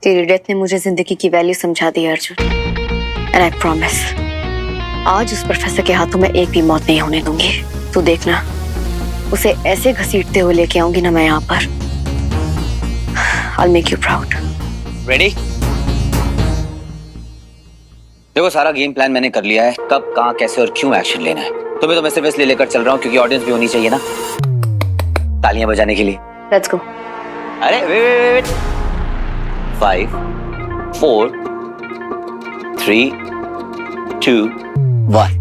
तेरी डेथ ने मुझे जिंदगी की वैल्यू समझा दी अर्जुन। एंड आई प्रॉमिस, आज उस प्रोफेसर के हाथों में एक भी मौत नहीं होने दूंगी। तू देखना, उसे ऐसे घसीटते हुए लेके आऊंगी ना मैं यहाँ पर। I'll make you proud. Ready? देखो, सारा गेम प्लान मैंने कर लिया है, कब कहाँ कैसे और क्यों एक्शन लेना है। तुम्हें तो मैं सिर्फ इसलिए लेकर चल रहा हूँ क्योंकि ऑडियंस भी होनी चाहिए ना, तालियां बजाने के लिए। Let's go. अरे वेट 5 4 3 2 1।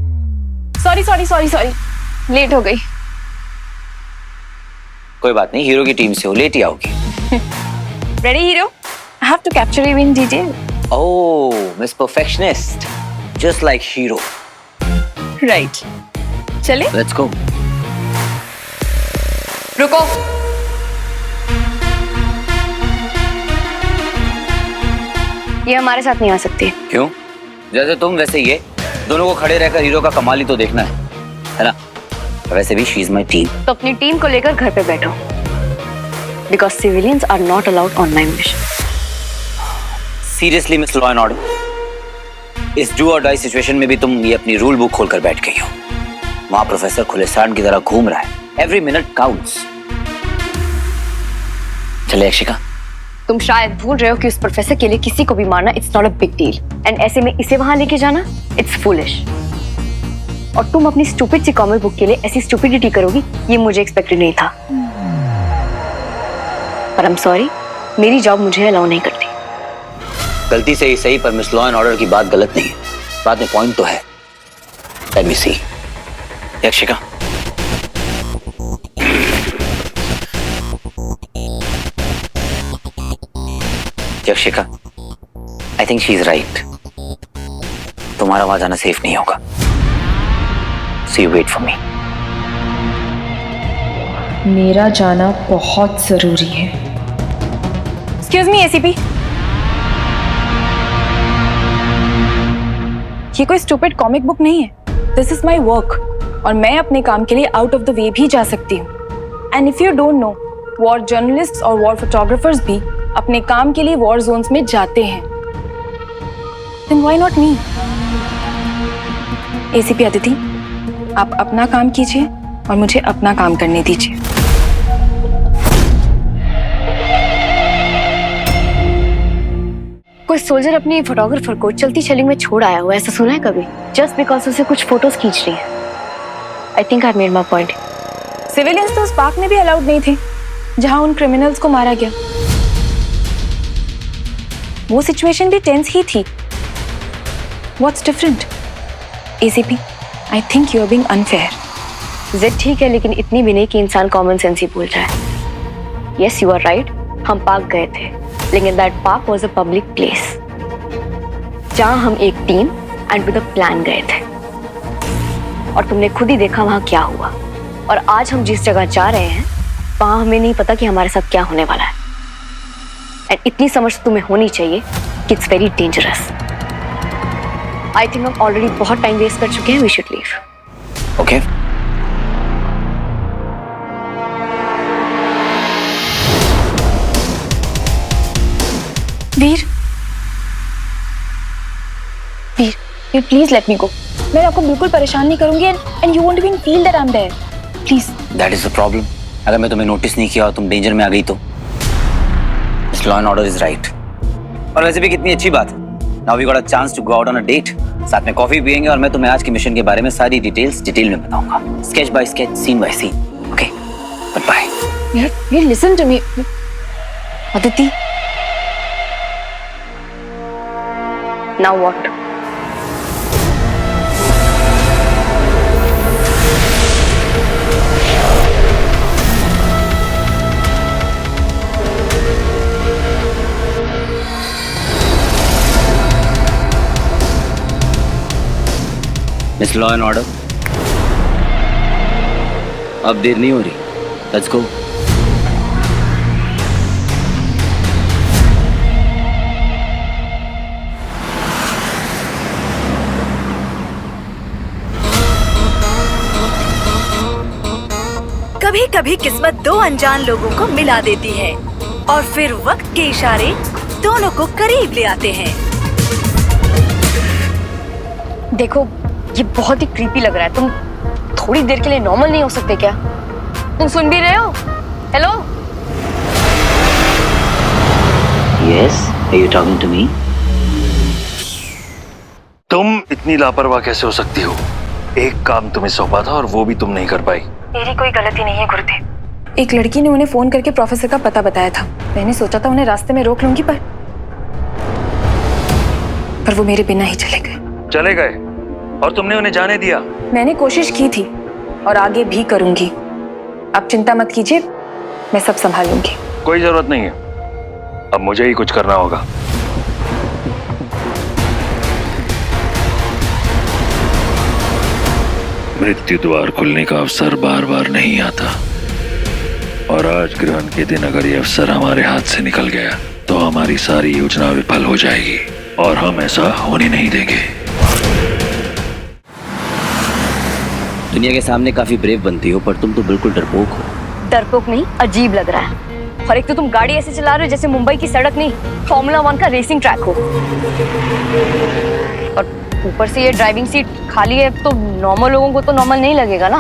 सॉरी लेट हो गई। कोई बात नहीं, हीरो की टीम से हो, लेट ही आओगी। Ready, hero? I have to capture you in detail. Oh, Miss Perfectionist, just like hero. Right. चले? Let's go. रुको। ये हमारे साथ नहीं आ सकती। क्यों? जैसे तुम वैसे ये, दोनों को खड़े रहकर हीरो का कमाल ही तो देखना है ना? वैसे भी शी इज माई टीम। तो अपनी टीम को लेकर घर पे बैठो, because civilians are not allowed on my mission. Seriously miss law and order, इस डू और डाई सिचुएशन में भी तुम ये अपनी रूल बुक खोलकर बैठ गई हो। वहां प्रोफेसर खुले सांड की तरह घूम रहा है, एवरी मिनट काउंट्स। चले अक्षिका। तुम शायद भूल रहे हो कि उस प्रोफेसर के लिए किसी को भी मारना it's not a big deal, and ऐसे में इसे वहां लेके जाना इट्स फूलिश। और तुम अपनी स्टूपिड सी कॉमिक बुक के लिए ऐसी स्टूपिडिटी करोगी, ये मुझे एक्सपेक्टेड नहीं था। पर आई एम सॉरी, मेरी जॉब मुझे अलाउ नहीं करती। गलती से ही सही, पर मिस लॉ एंड ऑर्डर की बात गलत नहीं है। बात में पॉइंट तो है। Let me see. Akshika, Yakshika, I think she is right. तुम्हारा वहां जाना सेफ नहीं होगा। So you wait for me. मेरा जाना बहुत जरूरी है। एक्सक्यूज मी एसीपी, ये कोई स्टूपिड कॉमिक बुक नहीं है। दिस इज माई वर्क, और मैं अपने काम के लिए आउट ऑफ द वे भी जा सकती हूँ। And if you don't know, war journalist और वॉर फोटोग्राफर्स भी अपने काम के लिए वॉर जोन्स में जाते हैं। Then why not me? ACP Aditi, आप अपना काम कीजिए और मुझे अपना काम करने दीजिए। कोई सोल्जर अपनी फोटोग्राफर को चलती छलिंग में छोड़ आया हुआ, ऐसा सुना है कभी? जस्ट बिकॉज उसे कुछ फोटोज खींच रही है। I think I made my point. Civilians तो उस पार्क में भी अलाउड नहीं थे जहां उन क्रिमिनल्स को मारा गया। वो सिचुएशन भी टेंस ही थी। What's different? ACP, I think you are being unfair. Z ठीक है, लेकिन इतनी भी नहीं कि इंसान कॉमन सेंस ही भूल जाए। यस, यू आर राइट, हम पार्क गए थे, लेकिन that park was a public place जहां हम एक team and with a plan गए थे। और तुमने खुद ही देखा वहां क्या हुआ। और आज हम जिस जगह जा रहे हैं, वहां हमें नहीं पता कि हमारे साथ क्या होने वाला है। एंड इतनी समझ तुम्हें होनी चाहिए कि it's very dangerous. I think हम ऑलरेडी बहुत टाइम वेस्ट कर चुके हैं। We should leave. Okay. Veer, please let me go. मैं आपको बिल्कुल परेशान नहीं करूंगी, and you won't even feel that I am there. Please. That is the problem. अगर मैं तुम्हें नोटिस नहीं किया और तुम डेंजर में आ गई तो? Miss law and order is right. और वैसे भी कितनी अच्छी बात है, now we got a chance to go out on a date. साथ में कॉफी पियेंगे और मैं तुम्हें आज के मिशन के बारे में सारी डिटेल्स डिटेल में बताऊंगा, sketch by sketch, scene by scene. Okay, good bye. यार listen to me Aditi. Now what? Miss law and order, अब देर नहीं हो रही। Let's go. कभी कभी किस्मत दो अनजान लोगों को मिला देती है और फिर वक्त के इशारे दोनों को करीब ले आते हैं। देखो, ये बहुत ही क्रीपी लग रहा है। तुम थोड़ी देर के लिए नॉर्मल नहीं हो सकते क्या? तुम सुन भी रहे हो? Hello? Yes, are you talking to me? तुम इतनी लापरवाह कैसे हो सकती हो? एक काम तुम्हें सौंपा था और वो भी तुम नहीं कर पाई। मेरी कोई गलती नहीं है गुरुदेव। एक लड़की ने उन्हें फोन करके प्रोफेसर का पता बताया था। मैंने सोचा था उन्हें रास्ते में रोक लूंगी, पर वो मेरे बिना ही चले गए। चले गए और तुमने उन्हें जाने दिया? मैंने कोशिश की थी और आगे भी करूंगी। आप चिंता मत कीजिए, मैं सब संभाल लूंगी। कोई जरूरत नहीं है, अब मुझे ही कुछ करना होगा। मृत्यु द्वार खुलने का अवसर बार बार नहीं आता, और आज ग्रहण के दिन अगर ये अवसर हमारे हाथ से निकल गया तो हमारी सारी योजना विफल हो जाएगी और हम ऐसा होने नहीं देंगे। दुनिया के सामने काफी ब्रेव बनती हो, पर तुम तो बिल्कुल डरपोक हो। डरपोक नहीं, अजीब लग रहा है। और एक तो तुम गाड़ी ऐसे चला रहे हो जैसे मुंबई की सड़क नहीं, फॉर्मूला 1 का रेसिंग ट्रैक हो। और ऊपर से ये ड्राइविंग सीट खाली है, तो नॉर्मल लोगों को तो नॉर्मल नहीं लगेगा ना।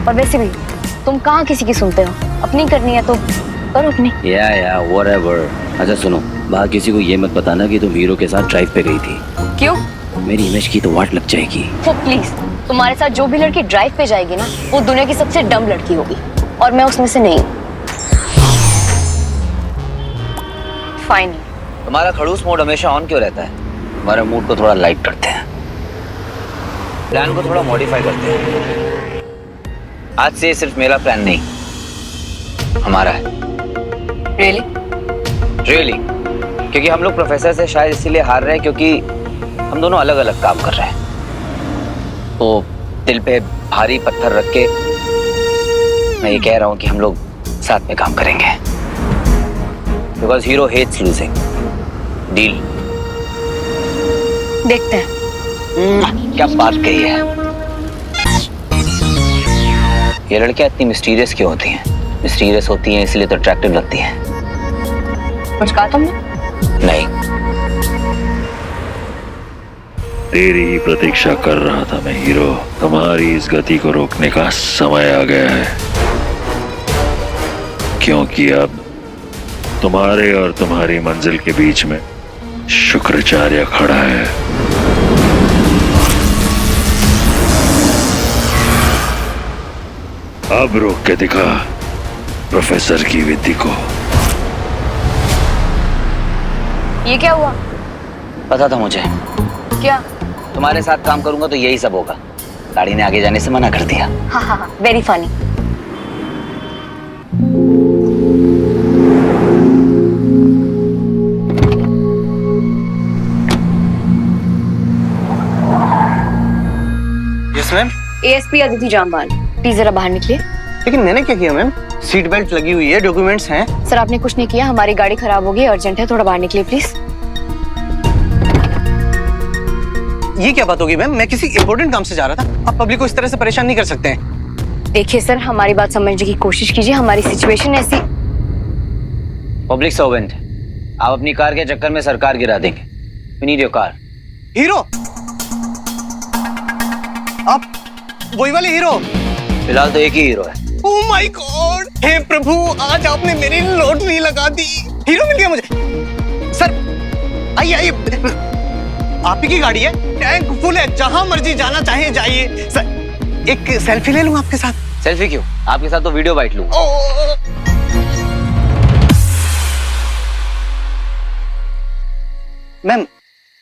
और वैसे भी तुम कहाँ किसी की सुनते हो? अपनी करनी है तो करो अपनी। या whatever। अच्छा सुनो, बाहर किसी को ये मत बताना कि तुम हीरो के साथ ड्राइव पे गई थी। क्यों? मेरी इमेज की तो वाट लग जाएगी। तो प्लीज, तुम्हारे साथ जो भी लड़की ड्राइव पे जाएगी ना, वो दुनिया की सबसे डम लड़की होगी, और मैं उसमें से नहीं। फाइन। तुम्हारा खड़ूस मोड हमेशा ऑन क्यों रहता है? हमारे मूड को थोड़ा लाइट करते हैं, प्लान को थोड़ा मॉडिफाई करते हैं। आज से सिर्फ मेरा प्लान नहीं, हमारा है। रियली क्योंकि हम लोग प्रोफेसर से शायद इसीलिए हार रहे हैं क्योंकि हम दोनों अलग अलग काम कर रहे हैं। तो दिल पे भारी पत्थर रख के मैं ये कह रहा हूँ कि हम लोग साथ में काम करेंगे, because hero hates losing. Deal? देखते हैं। क्या बात कही है। ये लड़कियां इतनी मिस्टीरियस क्यों होती हैं? मिस्टीरियस होती हैं इसलिए तो अट्रैक्टिव लगती हैं। कुछ कहा तुमने? नहीं, तेरी ही प्रतीक्षा कर रहा था मैं हीरो। तुम्हारी इस गति को रोकने का समय आ गया है, क्योंकि अब तुम्हारे और तुम्हारी मंजिल के बीच में शुक्राचार्य खड़ा है। अब रोक के दिखा प्रोफेसर की विधि को। ये क्या हुआ? पता था मुझे। क्या? तुम्हारे साथ काम करूंगा तो यही सब होगा। गाड़ी ने आगे जाने से मना कर दिया। हाँ, very funny. Yes ma'am. ASP Aditi Jamwal, please जरा बाहर निकलिए। लेकिन मैंने क्या किया मैम? सीट बेल्ट लगी हुई है, डॉक्यूमेंट्स हैं। सर, आपने कुछ नहीं किया, हमारी गाड़ी खराब होगी, अर्जेंट है, थोड़ा बाहर निकलिए प्लीज। ये क्या बात होगी मैम? मैं किसी इंपॉर्टेंट काम से जा रहा था। आप पब्लिक को इस तरह से परेशान नहीं कर सकते हैं। देखिए सर, हमारी बात समझने की कोशिश कीजिए, हमारी सिचुएशन ऐसी। पब्लिक सर्वेंट, आप अपनी कार के चक्कर में सरकार गिरा देंगे। We need your car। Hero? आप वही वाले हीरो? फिलहाल तो एक ही हीरो है। Oh my God! हे प्रभु, आज आपने मेरी लॉटरी लगा दी। हीरो मिल गया मुझे। सर आइए आइए, आप ही की गाड़ी है, टैंक फुल है, जहां मर्जी जाना चाहे जाइए। सर एक सेल्फी ले लूं आपके साथ? सेल्फी क्यों? आपके साथ तो वीडियो बाइट लूंगा। मैम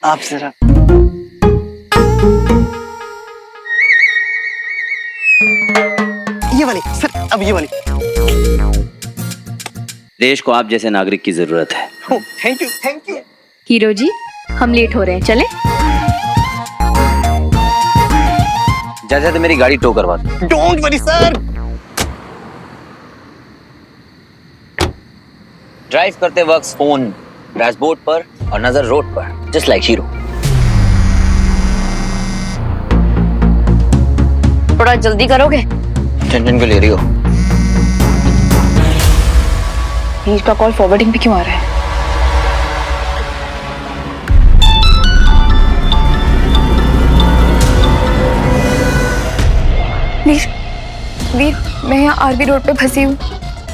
आप जरा ये वाली। सर अब ये वाली। देश को आप जैसे नागरिक की जरूरत है। Thank you thank you. Hero ji, हम लेट हो रहे हैं, चले? जैसे तो मेरी गाड़ी टो करवा दो। Don't worry sir. ड्राइव करते वक्त फोन डैशबोर्ड पर और नजर रोड पर, जस्ट लाइक हीरो। थोड़ा जल्दी करोगे? टेंशन क्यों ले रही हो? हीर का कॉल फॉरवर्डिंग पे क्यों आ रहा है? मैं यहाँ आरबी रोड पे फंसी हूँ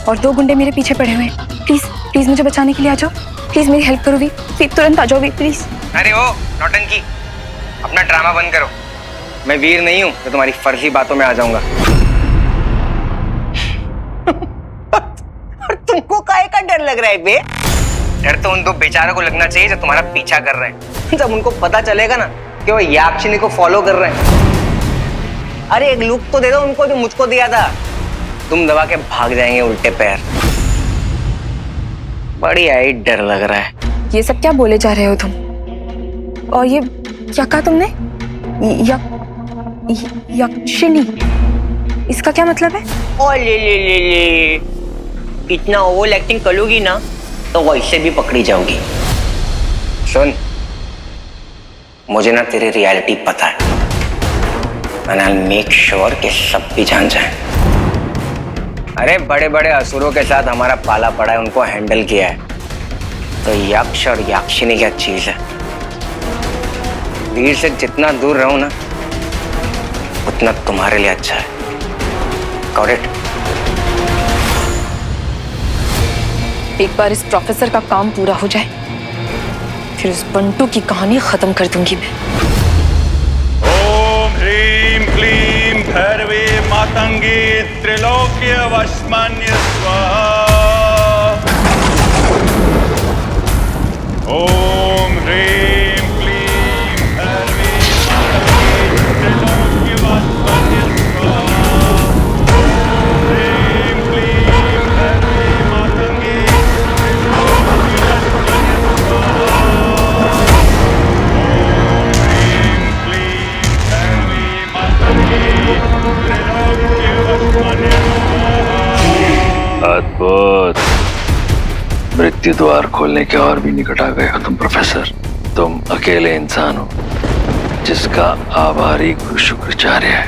और 2 गुंडे मेरे पीछे पड़े हुए हैं। प्लीज प्लीज मुझे बचाने के लिए आ जाओ। प्लीज मेरी हेल्प करो वीर, तुरंत आ जाओ वीर प्लीज। अरे ओ नौटंकी, अपना ड्रामा बंद करो। मैं वीर नहीं हूँ तो तुम्हारी फर्जी बातों में आ जाऊंगा। और तुमको काहे का डर लग रहा है बे? डर तो उन 2 बेचारों को लगना चाहिए जो तुम्हारा पीछा कर रहे हैं। जब उनको पता चलेगा ना कि वो याक्षिनी को फॉलो कर रहे हैं। अरे एक लुक तो दे दो उनको जो मुझको दिया था। तुम दबा के भाग जाएंगे उल्टे पैर। बढ़िया ही डर लग रहा है। ये सब क्या बोले जा रहे हो तुम? और ये क्या कहा तुमने? यक्षिनी, इसका क्या मतलब है? ओ ले इतना ओवर एक्टिंग करोगी ना तो वैसे भी पकड़ी जाओगी। सुन, मुझे ना तेरी रियलिटी पता है। And I'll make sure कि सब भी जान जाए। अरे बड़े बड़े असुरों के साथ हमारा पाला पड़ा है, उनको हैंडल किया है। तो यक्ष और याक्षिनी क्या चीज है? वीर से जितना दूर रहूं ना उतना तुम्हारे लिए अच्छा है। Got it? एक बार इस प्रोफेसर का काम पूरा हो जाए फिर उस बंटू की कहानी खत्म कर दूंगी मैं। ओम ह्रीं क्लीं भैरवे मातंगे त्रिलोक्य वश्मन्य स्वाहा। ओम ह्रीं क्लीं भैरवे मातंगे त्रिलोक्य वश्मन्य स्वाहा। ओम ह्रीं क्लीं भैरवे मातंगे त्रिलोक्य वश्मन्य स्वाहा। अद्भुत। मृत्यु द्वार खोलने के और भी निकट आ गए हो तुम प्रोफेसर। तुम अकेले इंसान हो जिसका आभारी गुरु शुक्राचार्य है।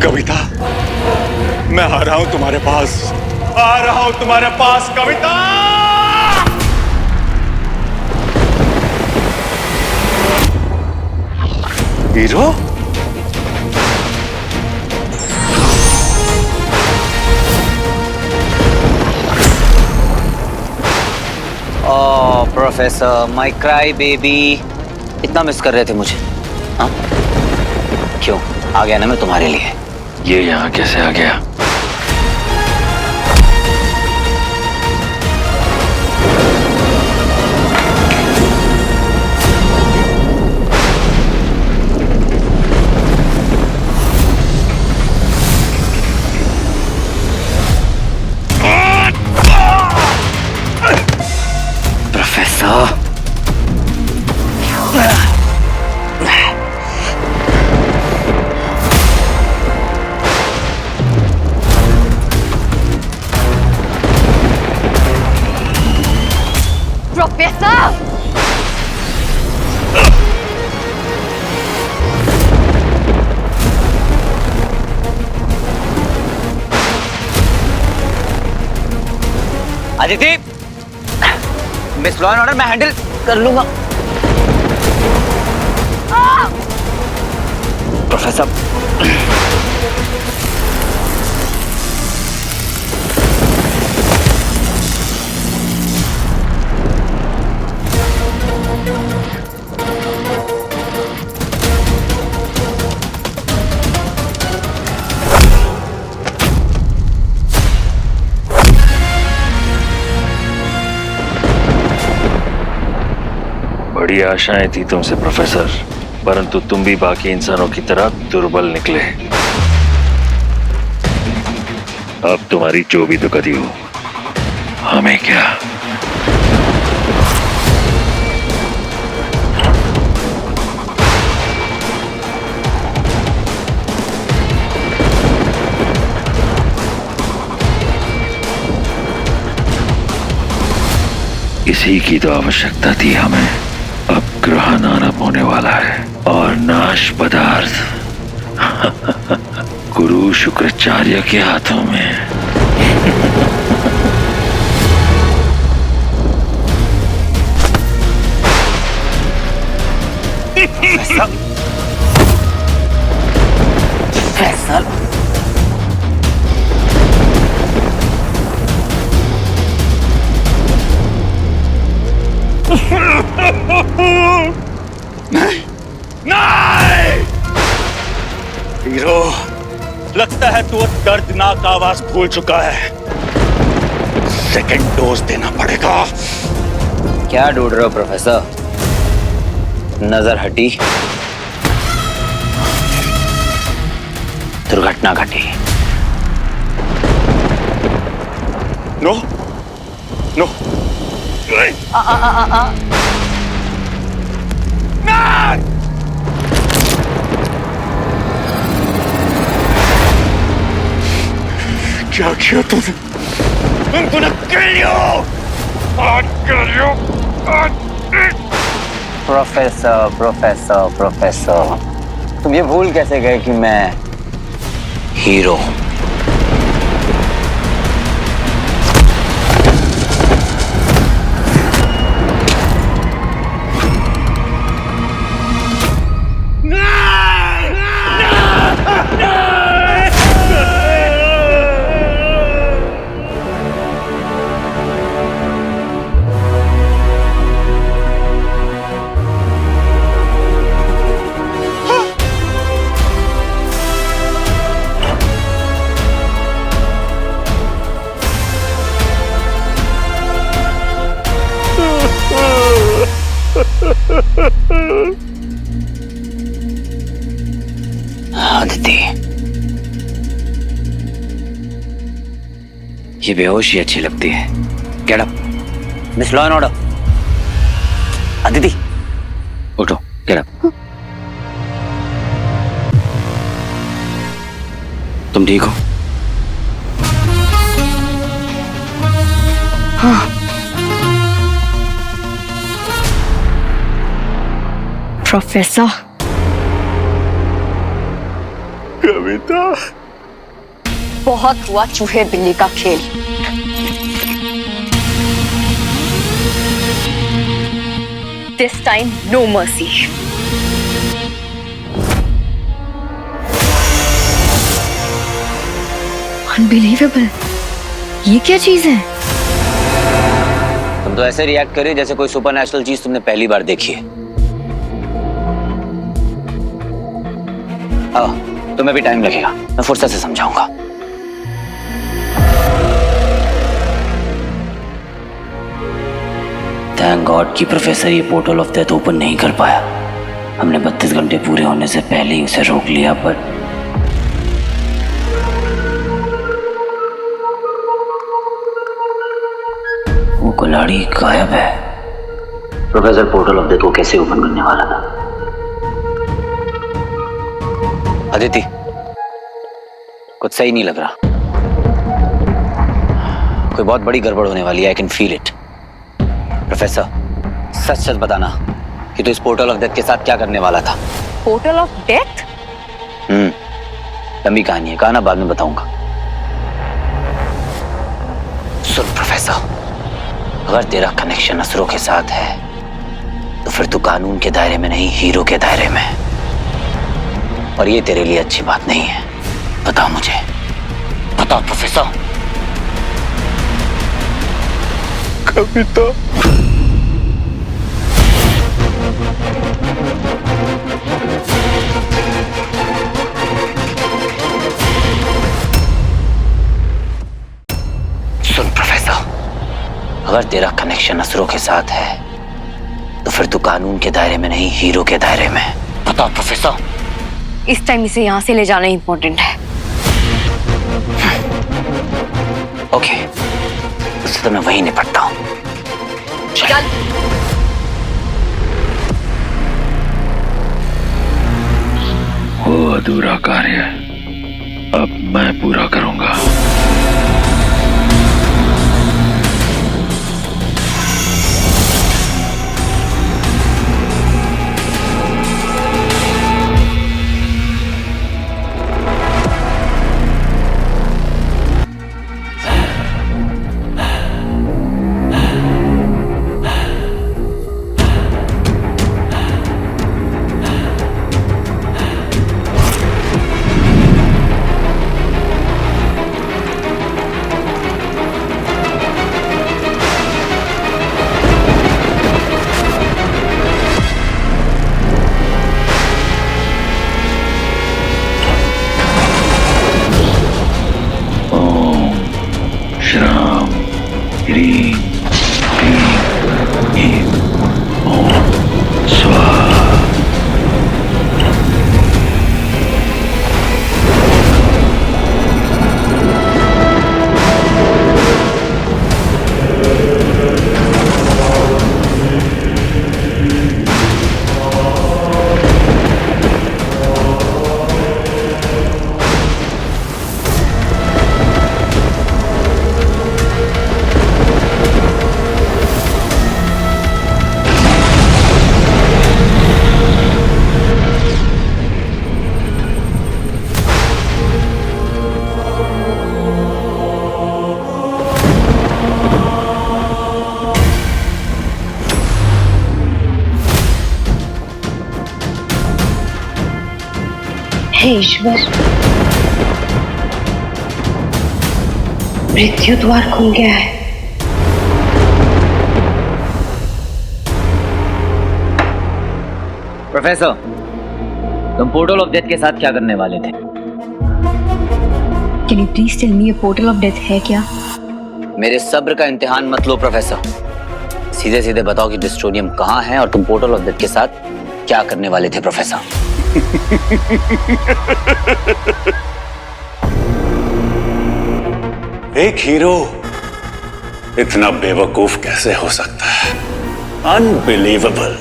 कविता, मैं आ रहा हूं तुम्हारे पास, आ रहा हूं तुम्हारे पास Kavita. Hero, oh professor, my cry baby, इतना मिस कर रहे थे मुझे? हाँ क्यों? आ गया ना मैं तुम्हारे लिए। ये यहाँ कैसे आ गया? Professor, professor! Aditi, miss law and order मैं हैंडल कर लूंगा। प्रोफेसर, बड़ी आशाएं थी तुमसे प्रोफेसर, परंतु तुम भी बाकी इंसानों की तरह दुर्बल निकले। अब तुम्हारी जो भी दुखदी हो, हमें क्या। इसी की तो आवश्यकता थी हमें। अब ग्रहण आरंभ होने वाला है और नाश पदार्थ गुरु शुक्राचार्य के हाथों में। प्रोफेसर प्रोफेसर नहीं हीरो, लगता है तू दर्दनाक आवाज भूल चुका है। सेकंड डोज देना पड़ेगा। क्या ढूंढ रहे हो प्रोफेसर? नजर हटी, दुर्घटना घटी। नो नो क्या किया तूने? I'm gonna kill you! I'll kill you! Professor professor professor, तुम ये भूल कैसे गए कि मैं हीरो हूं? अदिति, ये बेहोशी अच्छी लगती है। Get up, miss law and order. Aditi उठो, गेट अप। तुम ठीक हो? हाँ। प्रोफेसर, कविता, बहुत हुआ चूहे बिल्ली का खेल। This time no mercy. Unbelievable, ये क्या चीज है? तुम तो ऐसे रिएक्ट कर रही हो जैसे कोई सुपरनेचुरल चीज तुमने पहली बार देखी है। तुम्हें भी टाइम लगेगा, मैं फुर्सत से समझाऊंगा। थैंक गॉड कि प्रोफेसर ये पोर्टल ऑफ डेथ ओपन नहीं कर पाया। हमने 32 घंटे पूरे होने से पहले ही उसे रोक लिया, पर वो कुल्हाड़ी गायब है। प्रोफेसर पोर्टल ऑफ डेथ को कैसे ओपन करने वाला था? अदिति, कुछ सही नहीं लग रहा। कोई बहुत बड़ी गड़बड़ होने वाली है। I can feel it. Professor, सच सच बताना कि तू इस पोर्टल ऑफ डेथ के साथ क्या करने वाला था? Portal of death? लंबी कहानी है, कहाना बाद में बताऊंगा। सुन प्रोफेसर, अगर तेरा कनेक्शन असुरों के साथ है तो फिर तू कानून के दायरे में नहीं, हीरो के दायरे में। और ये तेरे लिए अच्छी बात नहीं है। बताओ मुझे, बताओ प्रोफेसर। कविता, सुन प्रोफेसर, अगर तेरा कनेक्शन असुरों के साथ है तो फिर तू कानून के दायरे में नहीं, हीरो के दायरे में। बताओ प्रोफेसर। इस टाइम इसे यहां से ले जाना इंपॉर्टेंट है। ओके, उससे तो मैं वहीं निपटता हूं। चल। वो अधूरा कार्य अब मैं पूरा करूंगा। हे ईश्वर, मृत्यु द्वार खुल गया है। प्रोफेसर, तुम पोर्टल ऑफ डेथ के साथ क्या करने वाले थे? Can you please tell me ये पोर्टल ऑफ डेथ है क्या? मेरे सब्र का इम्तिहान मत लो प्रोफेसर, सीधे सीधे बताओ कि डिस्ट्रोनियम कहाँ है और तुम पोर्टल ऑफ डेथ के साथ क्या करने वाले थे प्रोफेसर? एक हीरो इतना बेवकूफ कैसे हो सकता है? अनबिलीवेबल।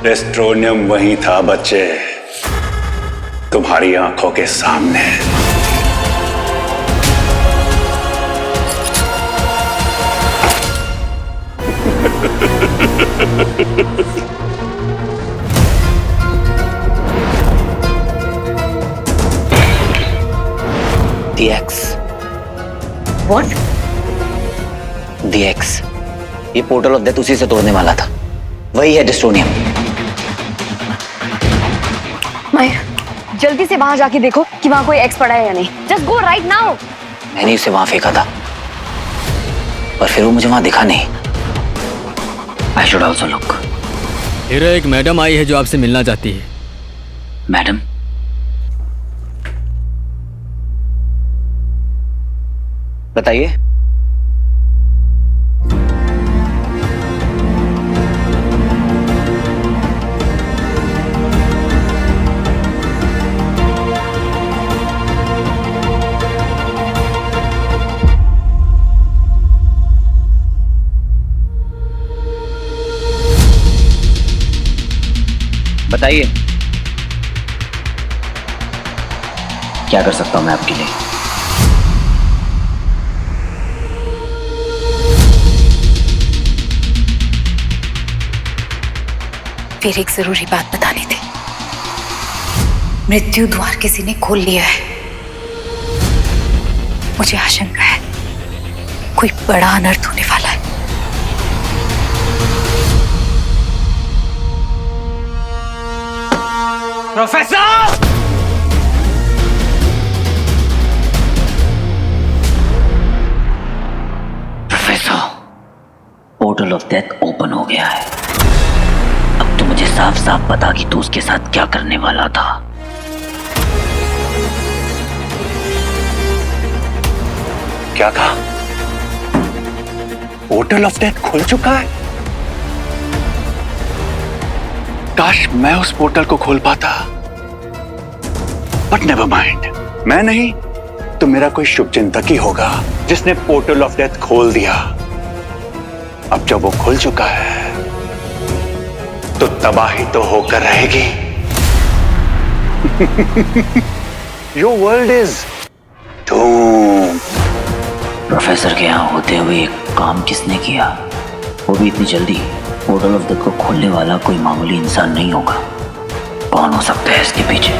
डेस्ट्रोनियम वहीं था बच्चे, तुम्हारी आंखों के सामने। The X. What? The X. ये पोर्टल ऑफ डेथ उसी से तोड़ने वाला था, वही है डिस्ट्रोनियम। मायर, जल्दी से वहां जाके देखो कि वहां कोई एक्स पड़ा है या नहीं। Just go right now. मैंने उसे वहां फेंका था, पर फिर वो मुझे वहां दिखा नहीं। I should also look. Hero, एक मैडम आई है जो आपसे मिलना चाहती है। मैडम? बताइए। बताइए, क्या कर सकता हूं मैं आपके लिए? फिर एक जरूरी बात बतानी थी। मृत्यु द्वार किसी ने खोल लिया है। मुझे आशंका है कोई बड़ा अनर्थ होने वाला है। Professor! Professor, portal of death open हो गया है। अब तो मुझे साफ साफ पता कि तू उसके साथ क्या करने वाला था। क्या कहा? पोर्टल ऑफ डेथ खुल चुका है? काश मैं उस पोर्टल को खोल पाता, बट नेवर माइंड। मैं नहीं तो मेरा कोई शुभचिंतक ही होगा जिसने पोर्टल ऑफ डेथ खोल दिया। अब जब वो खुल चुका है तो तबाही तो होकर रहेगी। Your world is doomed. Professor के यहाँ होते हुए एक काम किसने किया, वो भी इतनी जल्दी? पोर्टल ऑफ डेथ को खोलने वाला कोई मामूली इंसान नहीं होगा। कौन हो सकता है इसके पीछे?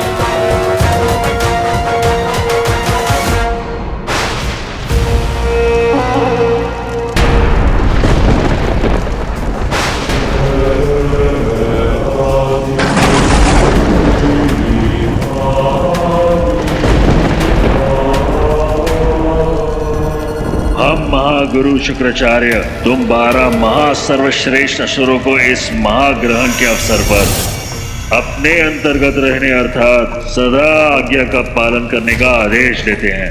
हम महागुरु शुक्राचार्य तुम 12 महासर्वश्रेष्ठ असुरों को इस महाग्रहण के अवसर पर अपने अंतर्गत रहने अर्थात सदा आज्ञा का पालन करने का आदेश देते हैं।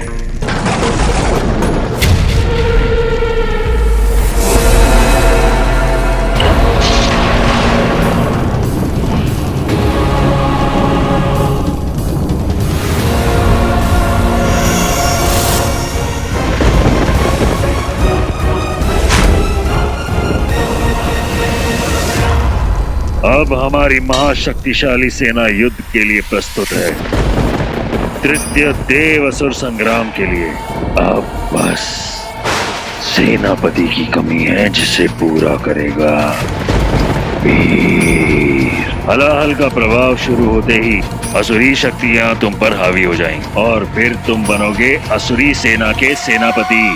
अब हमारी महाशक्तिशाली सेना युद्ध के लिए प्रस्तुत है, तृतीय देव असुर संग्राम के लिए। अब बस सेनापति की कमी है जिसे पूरा करेगा वीर। हलाहल का प्रभाव शुरू होते ही असुरी शक्तियां तुम पर हावी हो जाएंगी और फिर तुम बनोगे असुरी सेना के सेनापति,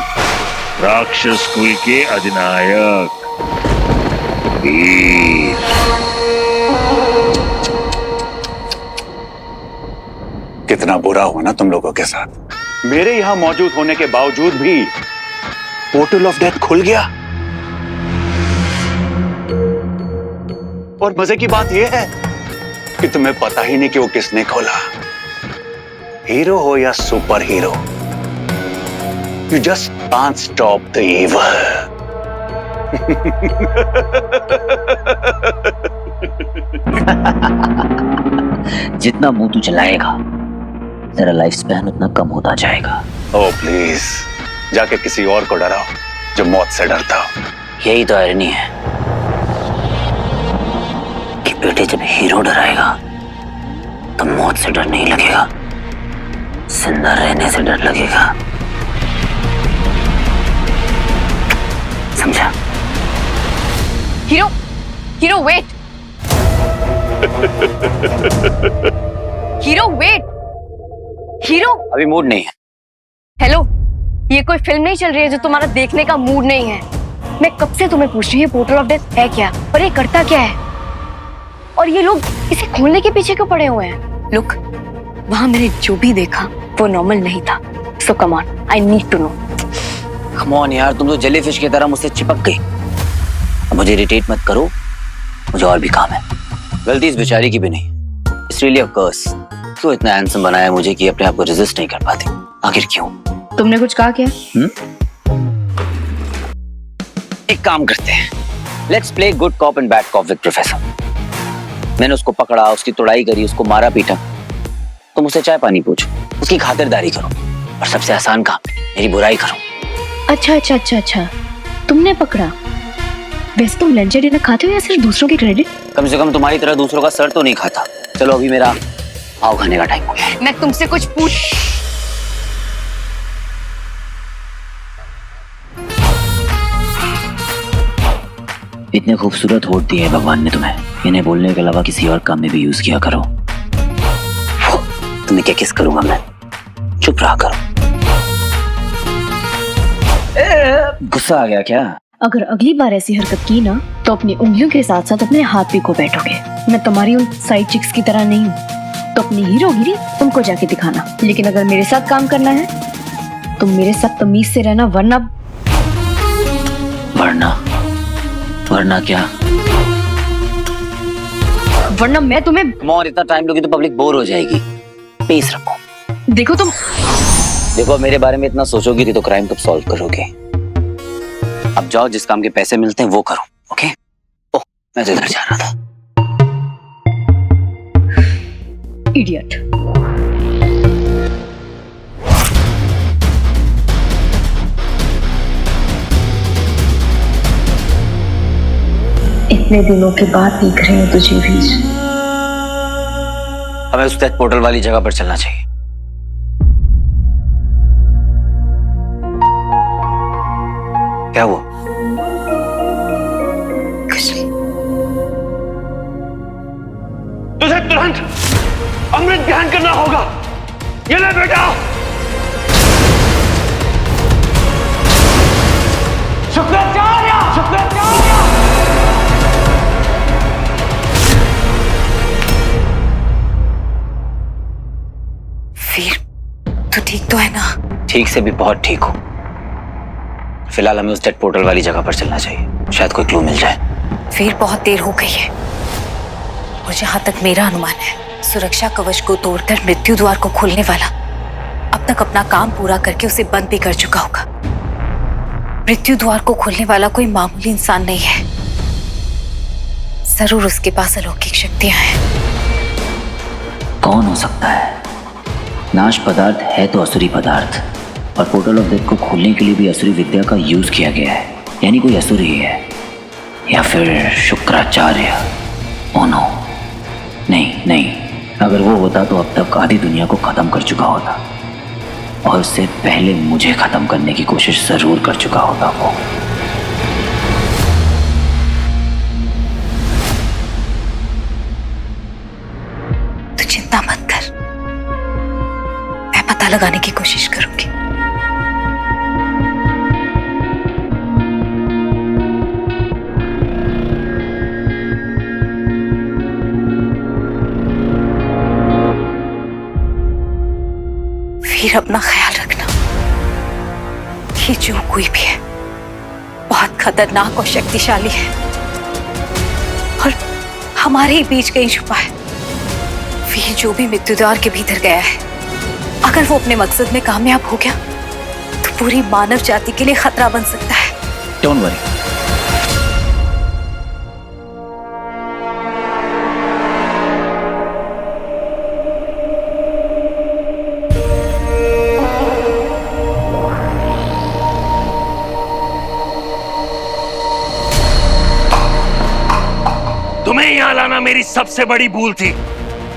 राक्षस कुल के अधिनायक वीर। कितना बुरा हुआ ना तुम लोगों के साथ। मेरे यहां मौजूद होने के बावजूद भी पोर्टल ऑफ डेथ खुल गया। और मजे की बात यह है कि तुम्हें पता ही नहीं कि वो किसने खोला। हीरो हो या super hero, you just can't stop the evil. जितना मुंह तू चलाएगा तेरा लाइफ स्पैन उतना कम होता जाएगा। ओह प्लीज, जाके किसी और को डराओ जो मौत से डरता हो। यही तो आयरनी है कि बेटे जब हीरो डराएगा तो मौत से डर नहीं लगेगा, जिंदा रहने से डर लगेगा। समझा? Hero, hero wait. Hero wait. Hero, अभी मूड नहीं है। हेलो, ये कोई फिल्म नहीं चल रही है जो तुम्हारा देखने का मूड नहीं है। मैं कब से तुम्हें पूछ रही हूँ पोर्टल ऑफ डेथ है क्या और ये करता क्या है, और ये लोग इसे खोलने के पीछे क्यों पड़े हुए हैं? लुक, वहां मैंने जो भी देखा वो नॉर्मल नहीं था। So come on, I need to know. Come on यार, तुम तो जेलीफिश की तरह मुझसे चिपक गई। अब मुझे इरिटेट मत करो, मुझे और भी काम है। गलती इस बेचारी की भी नहीं, इट्स रियली अ कर्स। क्यों इतना हैंडसम बनाया मुझे कि अपने आप को रेजिस्ट नहीं कर पाती? आखिर क्यों? तुमने कुछ कहा क्या? एक काम करते हैं, let's play good cop and bad cop with professor. मैंने उसको पकड़ा, उसकी तोड़ाई करी, उसको मारा पीटा। तुम उससे चाय पानी पूछो, उसकी खातिरदारी करो, और सबसे आसान काम मेरी बुराई करो। अच्छा, तुमने पकड़ा। वैसे तुम लंच डिनर खाते हो या सिर्फ दूसरों की क्रेडिट? कम से कम तुम्हारी तरह दूसरों का सर तो नहीं खाता। चलो अभी मेरा पाव खाने का टाइम हो गया। मैं तुमसे कुछ पूछ। इतने खूबसूरत होठ दिए भगवान ने तुम्हें, इन्हें बोलने के अलावा किसी और काम में भी यूज किया करो। तुम्हें क्या किस करूंगा मैं? चुप रहा करो। गुस्सा आ गया क्या? अगर अगली बार ऐसी हरकत की ना तो अपनी उंगलियों के साथ साथ अपने हाथ भी खो बैठोगे। मैं तुम्हारी उन साइड चिक्स की तरह नहीं हूँ, तो अपनी हीरोगिरी उनको जाके दिखाना। लेकिन अगर मेरे साथ काम करना है तो मेरे साथ तमीज से रहना, वरना वरना क्या? वरना मैं तुम्हें। और इतना टाइम लोगी तो पब्लिक बोर हो जाएगी। पेस रखो। देखो मेरे बारे में इतना सोचोगी तो क्राइम कब सॉल्व करोगे? अब जाओ, जिस काम के पैसे मिलते हैं वो करो। ओके? ओह, मैं तो इधर जा रहा था। इडियट। इतने दिनों के बाद दिख रहे हैं तुझे भी। हमें उस डेथ पोर्टल वाली जगह पर चलना चाहिए। क्या हुआ? कुछ नहीं। तुझे तुरंत अमृत ग्रहण करना होगा। ये ले बेटा। शुक्राचार्य, शुक्राचार्य। वीर, तू ठीक तो है ना? ठीक से भी बहुत ठीक हो। फिलहाल हमें उस डेथ पोर्टल वाली जगह पर चलना चाहिए, शायद कोई क्लू मिल जाए। वीर, बहुत देर हो गई है और जहां तक मेरा अनुमान है, सुरक्षा कवच को तोड़कर मृत्यु द्वार को खोलने वाला अब तक अपना काम पूरा करके उसे बंद भी कर चुका होगा। मृत्यु द्वार को खोलने वाला कोई मामूली इंसान नहीं है, जरूर उसके पास अलौकिक शक्तियां हैं। कौन हो सकता है? नाश पदार्थ है तो असुरी पदार्थ, और पोर्टल ऑफ डेथ को खोलने के लिए भी असुरी विद्या का यूज किया गया है, यानी कोई असुरी ही है, या फिर शुक्राचार्य। ओह नो, नहीं, अगर वो होता तो अब तक आधी दुनिया को खत्म कर चुका होता, और उससे पहले मुझे खत्म करने की कोशिश जरूर कर चुका होता वो। तू चिंता मत कर, मैं पता लगाने की कोशिश करूंगी। हीर अपना ख्याल रखना। ये जो कोई भी है बहुत खतरनाक और शक्तिशाली है और हमारे ही बीच कहीं छुपा है। वीर जो भी मृत्यु द्वार के भीतर गया है, अगर वो अपने मकसद में कामयाब हो गया तो पूरी मानव जाति के लिए खतरा बन सकता है। Don't worry. तुम्हें यहाँ लाना मेरी सबसे बड़ी भूल थी।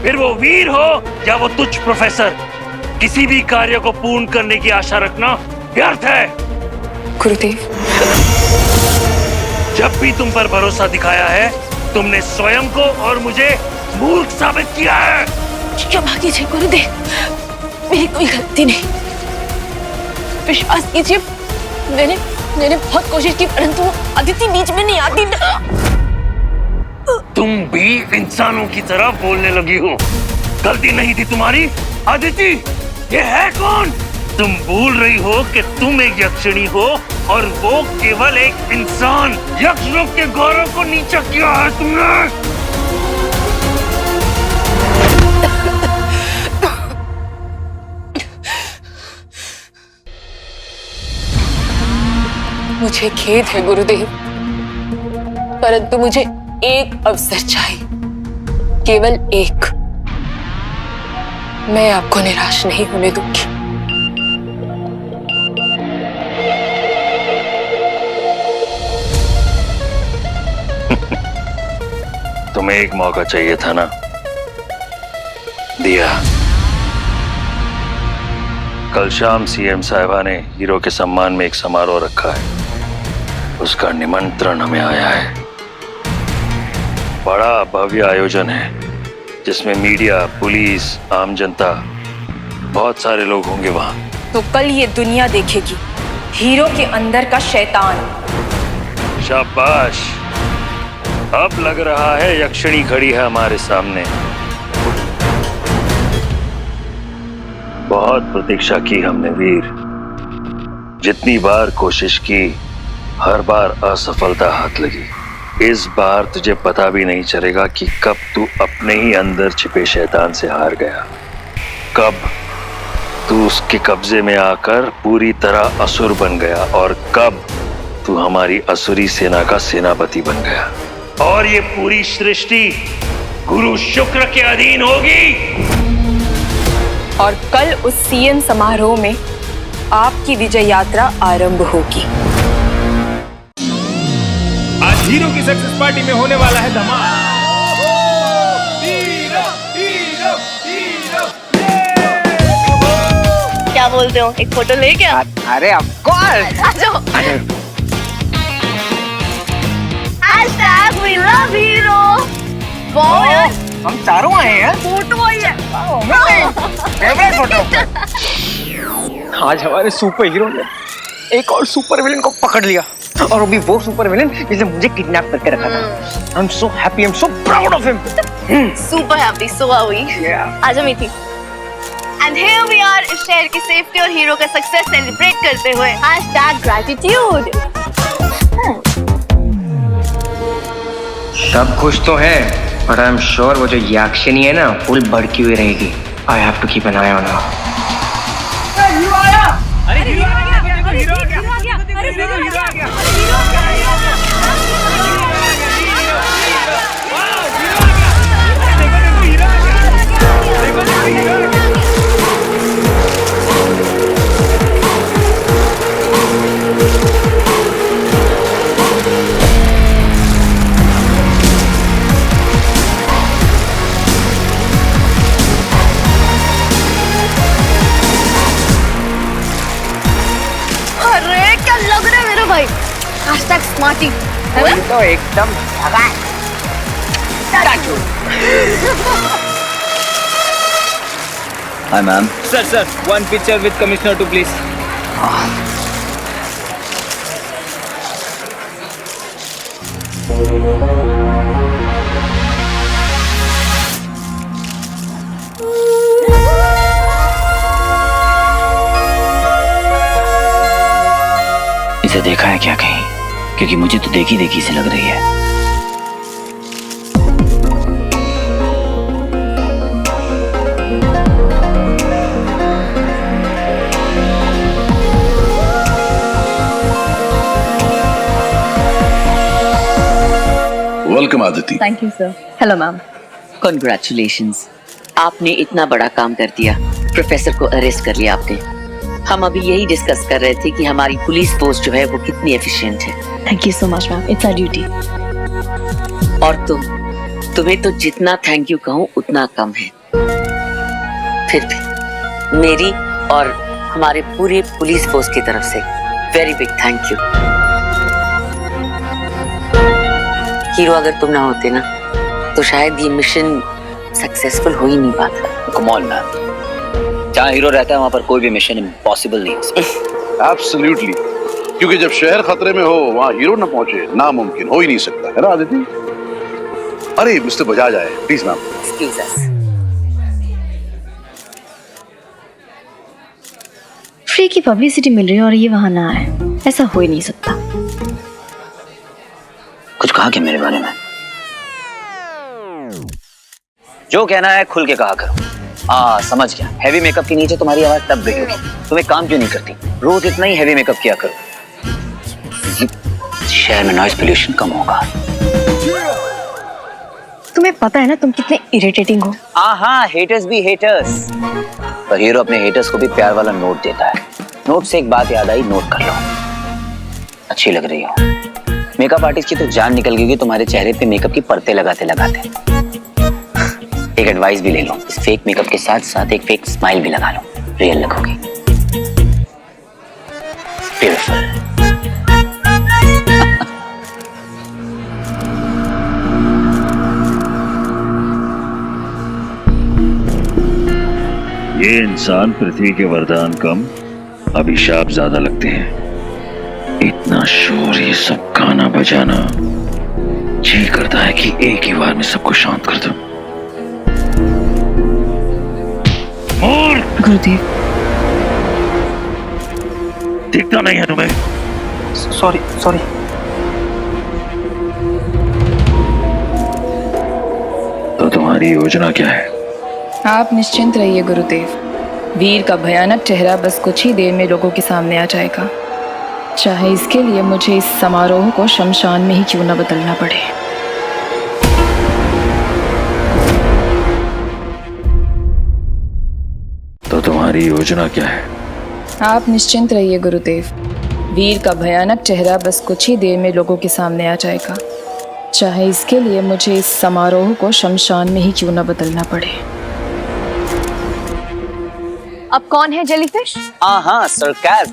फिर वो वीर हो या वो तुच्छ प्रोफेसर, किसी भी कार्य को पूर्ण करने की आशा रखना व्यर्थ है। गुरुदेव, जब भी तुम पर भरोसा दिखाया है, तुमने स्वयं को और मुझे मूर्ख साबित किया है। क्षमा कीजिए गुरुदेव, मेरी कोई गलती नहीं। विश्वास कीजिए, मैंने बहुत कोशिश की, परंतु वो अदिति बीच में नहीं आती ना। तुम भी इंसानों की तरह बोलने लगी हो। गलती नहीं थी तुम्हारी। अदिति, ये है कौन? तुम भूल रही हो कि तुम एक यक्षिणी हो और वो केवल एक इंसान। यक्षलोक के गौरव को नीचा किया है तुमने। मुझे खेद है गुरुदेव, परंतु मुझे एक अवसर चाहिए, केवल एक। मैं आपको निराश नहीं होने दूंगी। तुम्हें एक मौका चाहिए था ना, दिया। कल शाम सीएम साहिबा ने हीरो के सम्मान में एक समारोह रखा है। उसका निमंत्रण हमें आया है। बड़ा भव्य आयोजन है जिसमें मीडिया, पुलिस, आम जनता, बहुत सारे लोग होंगे वहां। तो कल ये दुनिया देखेगी हीरो के अंदर का शैतान। शाबाश, अब लग रहा है यक्षिणी खड़ी है हमारे सामने। बहुत प्रतीक्षा की हमने वीर। जितनी बार कोशिश की, हर बार असफलता हाथ लगी। इस बार तुझे पता भी नहीं चलेगा कि कब तू अपने ही अंदर छिपे शैतान से हार गया, कब तू उसके कब्जे में आकर पूरी तरह असुर बन गया और कब तू हमारी असुरी सेना का सेनापति बन गया। और ये पूरी सृष्टि गुरु शुक्र के अधीन होगी। और कल उस सीएम समारोह में आपकी विजय यात्रा आरंभ होगी। आज हीरो की सक्सेस पार्टी में होने वाला है धमाल। हीरो हीरो हीरो, क्या बोलते हो, एक फोटो ले क्या? अरे ऑफ कोर्स। आ जाओ। #we love hero। वाओ यार, हम चारों आए हैं। फोटो आई है। Favourite photo. आज हमारे सुपर हीरो ने एक और सुपर विलेन को पकड़ लिया, और अभी वो सुपर विलेन जिसने मुझे किडनैप करके रखा था। I am so happy, I am so proud of him. Super happy, so are we. आजा Mithi. And here we are इस शहर की सेफ्टी और हीरो का सक्सेस सेलिब्रेट करते हुए #gratitude। सब खुश तो है, पर आई एम श्योर वो जो याक्षिनी है ना, फुल भड़की हुई रहेगी। I have to keep an eye on her. अरे क्या लग रहा है मेरा भाई, #smarty है ना? तो एकदम hi ma'am. Sir, one picture with commissioner too please. इसे देखा है क्या कहीं? क्योंकि मुझे तो देखी देखी से लग रही है। Welcome Aditi. Thank you sir. Hello ma'am. Congratulations, आपने इतना बड़ा काम कर दिया। प्रोफेसर को अरेस्ट कर लिया आपने। हम अभी यही डिस्कस कर रहे थे कि हमारी पुलिस फोर्स जो है वो कितनी एफिशिएंट है। Thank you so much ma'am, it's our duty. और तुम्हें तो जितना थैंक यू कहूँ उतना कम है। फिर भी मेरी और हमारे पूरे पुलिस फोर्स की तरफ से very big thank you. Hero, अगर तुम ना होते ना तो शायद ये मिशन सक्सेसफुल हो ही नहीं पाता। कम ऑन मैम, जहाँ हीरो रहता है वहाँ पर कोई भी मिशन इम्पॉसिबल नहीं है। एब्सोल्युटली, क्योंकि जब शहर खतरे में हो वहाँ हीरो न पहुंचे नामुमकिन हो ही नहीं सकता है ना आदिति। अरे मिस्टर बजाज आए, please ma'am. Excuse us. Free की पब्लिसिटी मिल रही है और ये वहां ना आए, ऐसा हो ही नहीं सकता। कुछ कहा क्या मेरे बारे में? जो कहना है खुल के कहा करो। समझ गया। हैवी मेकअप के नीचे तुम्हारी आवाज तब गई होगी। तुम एक काम क्यों नहीं करती? रोज इतना ही हैवी मेकअप किया करो, शहर में नॉइज पोल्यूशन कम होगा। तुम्हें पता है ना तुम कितने इरिटेटिंग हो। हाँ, हेटर्स भी हेटर्स। पर हीरो अपने हेटर्स को भी प्यार वाला नोट देता है। नोट से एक बात याद आई, नोट कर लो। अच्छी लग रही हो। मेकअप आर्टिस्ट की तो जान निकल गई तुम्हारे चेहरे पे मेकअप की परतें लगाते लगाते। एक एडवाइस भी ले लो, इस फेक मेकअप के साथ साथ एक फेक स्माइल भी लगा लो, रियल लगोगी। ब्यूटीफुल। ये इंसान पृथ्वी के वरदान कम अभिशाप ज्यादा लगते हैं। इतना शोर, ये सब गाना बजाना, जी करता है कि एक ही बार में सबको शांत कर दूं। गुरुदेव, दिखता नहीं है तुम्हें? सॉरी। तो तुम्हारी योजना क्या है? आप निश्चिंत रहिए गुरुदेव। वीर का भयानक चेहरा बस कुछ ही देर में लोगों के सामने आ जाएगा, चाहे इसके लिए मुझे इस समारोह को शमशान में ही क्यों न बदलना पड़े। तो तुम्हारी योजना क्या है? आप निश्चिंत रहिए गुरुदेव। वीर का भयानक चेहरा बस कुछ ही देर में लोगों के सामने आ जाएगा, चाहे इसके लिए मुझे इस समारोह को शमशान में ही क्यों न बदलना पड़े। अब कौन है जेलीफिश? हाँ, सरकार।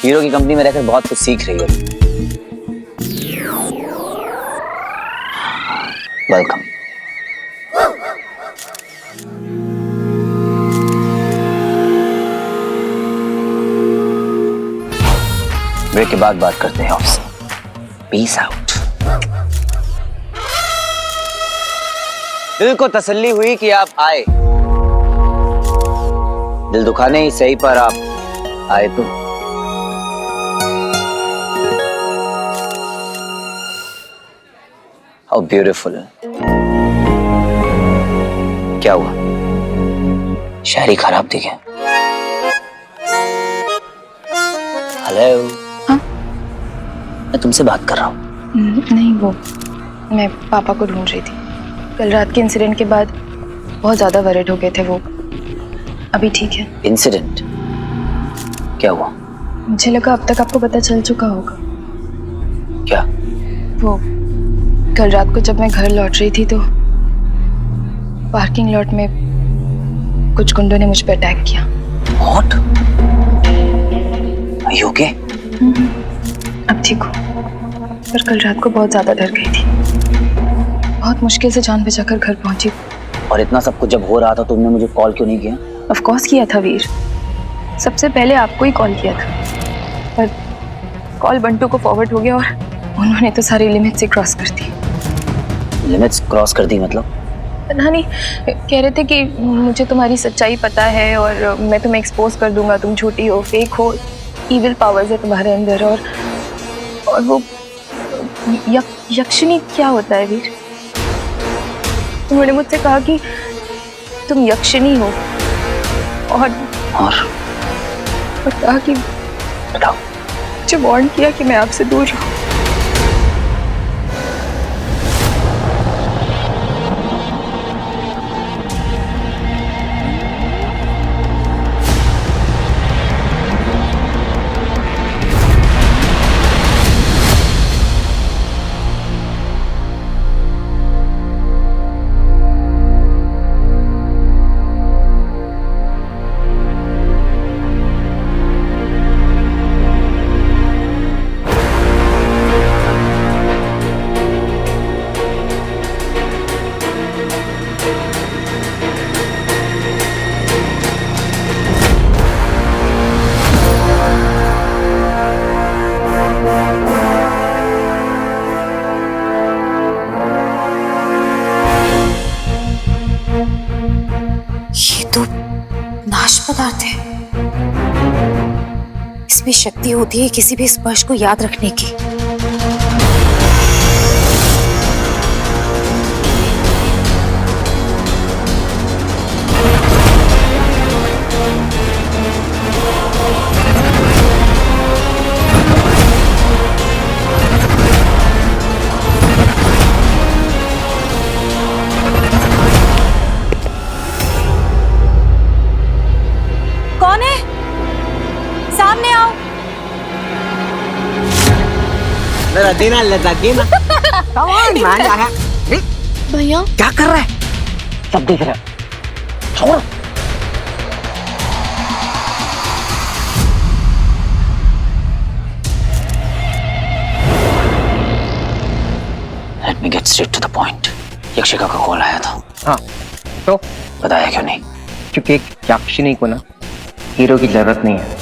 हीरो की कंपनी में रहकर बहुत कुछ सीख रही हो। वेलकम। ब्रेक के बाद बात करते हैं आपसे। Peace out. दिल को तसल्ली हुई कि आप आए। दिल दुखाने ही सही, पर आप आए तो। How beautiful. क्या हुआ? शायरी खराब थी क्या? हेलो। हाँ? मैं तुमसे बात कर रहा हूँ। नहीं, वो मैं पापा को ढूंढ रही थी। कल रात के इंसिडेंट के बाद बहुत ज्यादा वरिड हो गए थे वो। अभी ठीक है। इंसिडेंट क्या हुआ? मुझे लगा अब तक आपको पता चल चुका होगा। क्या? वो कल रात को जब मैं घर लौट रही थी तो पार्किंग लॉट में कुछ गुंडों ने मुझ पर अटैक किया। What? Are you okay? अब ठीक हो, पर कल रात को बहुत ज्यादा डर गई थी। बहुत मुश्किल से जान बचाकर घर पहुंची। और इतना सब कुछ जब हो रहा था तुमने मुझे कॉल क्यों नहीं किया? ऑफ कोर्स किया था वीर, सबसे पहले आपको ही कॉल किया था, पर कॉल बंटू को फॉरवर्ड हो गया और उन्होंने तो सारी लिमिट से क्रॉस कर दी। लिमिट्स क्रॉस कर दी मतलब? पता नहीं, कह रहे थे कि मुझे तुम्हारी सच्चाई पता है और मैं तुम्हें एक्सपोज कर दूंगा, तुम झूठी हो, फेक हो, इविल पावर्स है तुम्हारे अंदर और और वो यक्षिणी क्या होता है वीर? उन्होंने मुझसे कहा कि तुम यक्षिणी हो और कहा कि बताओ। मुझे वार्न किया कि मैं आपसे दूर रहूं। पदार्थ है। इसमें शक्ति होती है किसी भी स्पर्श को याद रखने की। कौन है? सामने आओ। मेरा देना लगा देना। कौन मान आया? भैया क्या कर रहा है? सब देख रहे हैं। छोड़। Let me get straight to the point. यक्षिका का कॉल आया था। हाँ, तो बताया क्यों नहीं? क्योंकि एक यक्षिणी को ना हीरो की जरूरत नहीं है।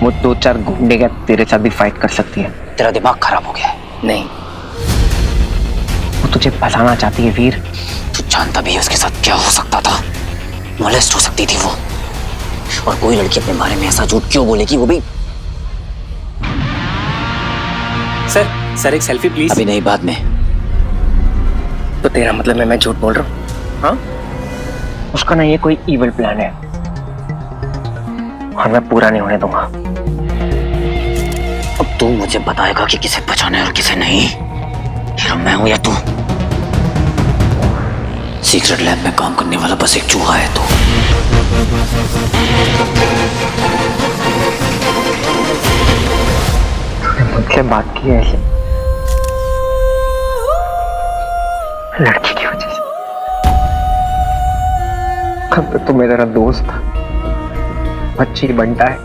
वो 2-4 गुंडे का तेरे साथ भी फाइट कर सकती है। तेरा दिमाग खराब हो गया है। नहीं, वो तुझे फंसाना चाहती है वीर। तू जानता भी है उसके साथ क्या हो सकता था। मोलेस्ट हो सकती थी वो। और कोई लड़की अपने बारे में ऐसा झूठ क्यों बोलेगी, वो भी। सर एक सेल्फी प्लीज। अभी नहीं, बाद में। तो तेरा मतलब है मैं झूठ बोल रहा हूँ? हाँ, उसका ना ये कोई इविल प्लान है और मैं पूरा नहीं होने दूंगा। अब तू मुझे बताएगा कि किसे बचाना है और किसे नहीं। हीरो मैं हूं या तू? सीक्रेट लैब में काम करने वाला बस एक चूहा है तू। मुझसे बात की है ऐसे लड़की की वजह से। अब तो तू मेरा दोस्त था, अच्छी बनता है।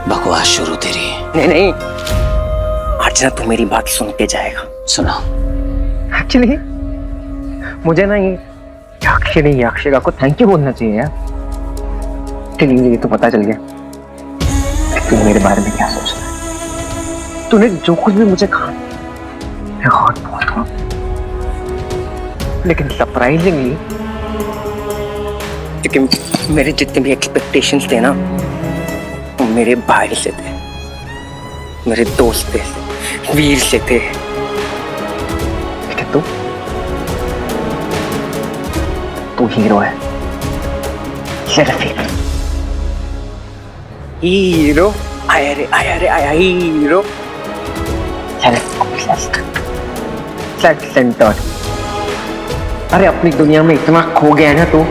बकवास शुरू तेरी। नहीं, आज ना तू मेरी बात सुन के जाएगा। सुना। एक्चुअली मुझे ना ये यक्षिका को थैंक यू बोलना चाहिए यार। चलिए ये तो पता चल गया तू मेरे बारे में क्या सोच रहा है। तूने जो कुछ भी मुझे कहा मैं बहुत बोल रहा हूँ, लेकिन सरप्राइजिंगली क्योंकि मेरे जितने भी एक्सपेक्टेशंस थे ना वो मेरे भाई से थे, मेरे दोस्त थे, वीर से थे। लेकिन तू हीरो है, सिर्फ हीरो। आया हीरो। Self centred. अरे अपनी दुनिया में इतना खो गया है ना तू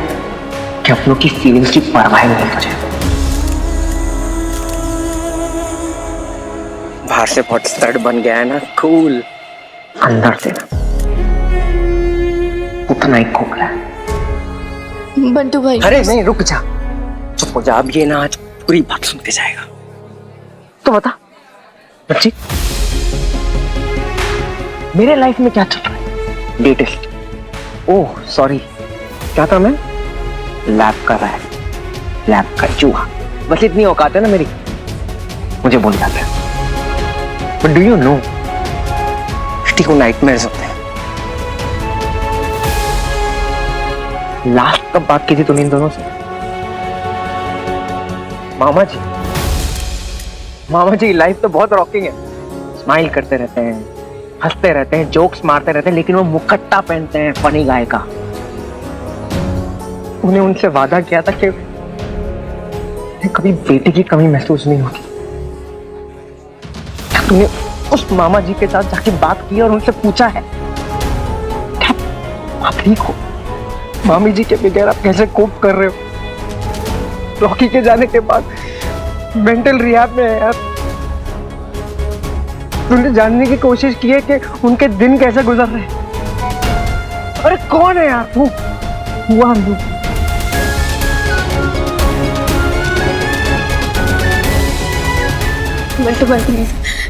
कि अपनों की फीलिंग्स की परवाह नहीं है तुझे। बाहर से बहुत स्टड बन गया है ना, कूल, अंदर से ना उतना ही खोखला है। बंटू भाई। अरे नहीं, रुक जा, चुप हो जा। अब ये ना आज पूरी बात सुनते जाएगा। तो बता बच्ची, मेरे लाइफ में क्या चल रहा है? लेटेस्ट। ओह सॉरी, क्या था मैं? लैब कर रहा है, लैब का चूहा। बस इतनी औकात है ना मेरी, मुझे बोल जाते हैं। But do you know kitty को नाइटमेयर्स होते हैं। लास्ट कब बात की थी तूने इन दोनों से? मामा जी, मामा जी लाइफ तो बहुत रॉकिंग है, स्माइल करते रहते हैं, हंसते रहते हैं, जोक्स मारते रहते हैं, लेकिन वो मुकट्टा पहनते हैं फनी गाय का। उन्हें उनसे वादा किया था कि कभी बेटे की कमी महसूस नहीं होगी। तुमने उस मामा जी के साथ जाके बात की और उनसे पूछा है क्या आप ठीक हो? मामी जी के बगैर आप कैसे कोप कर रहे हो? रॉकी के जाने के बाद मेंटल रिहैब में है यार। तुमने जानने की कोशिश की है कि उनके दिन कैसे गुजर रहे हैं? अरे कौन है यार तू? हुआ मंटू भाई please,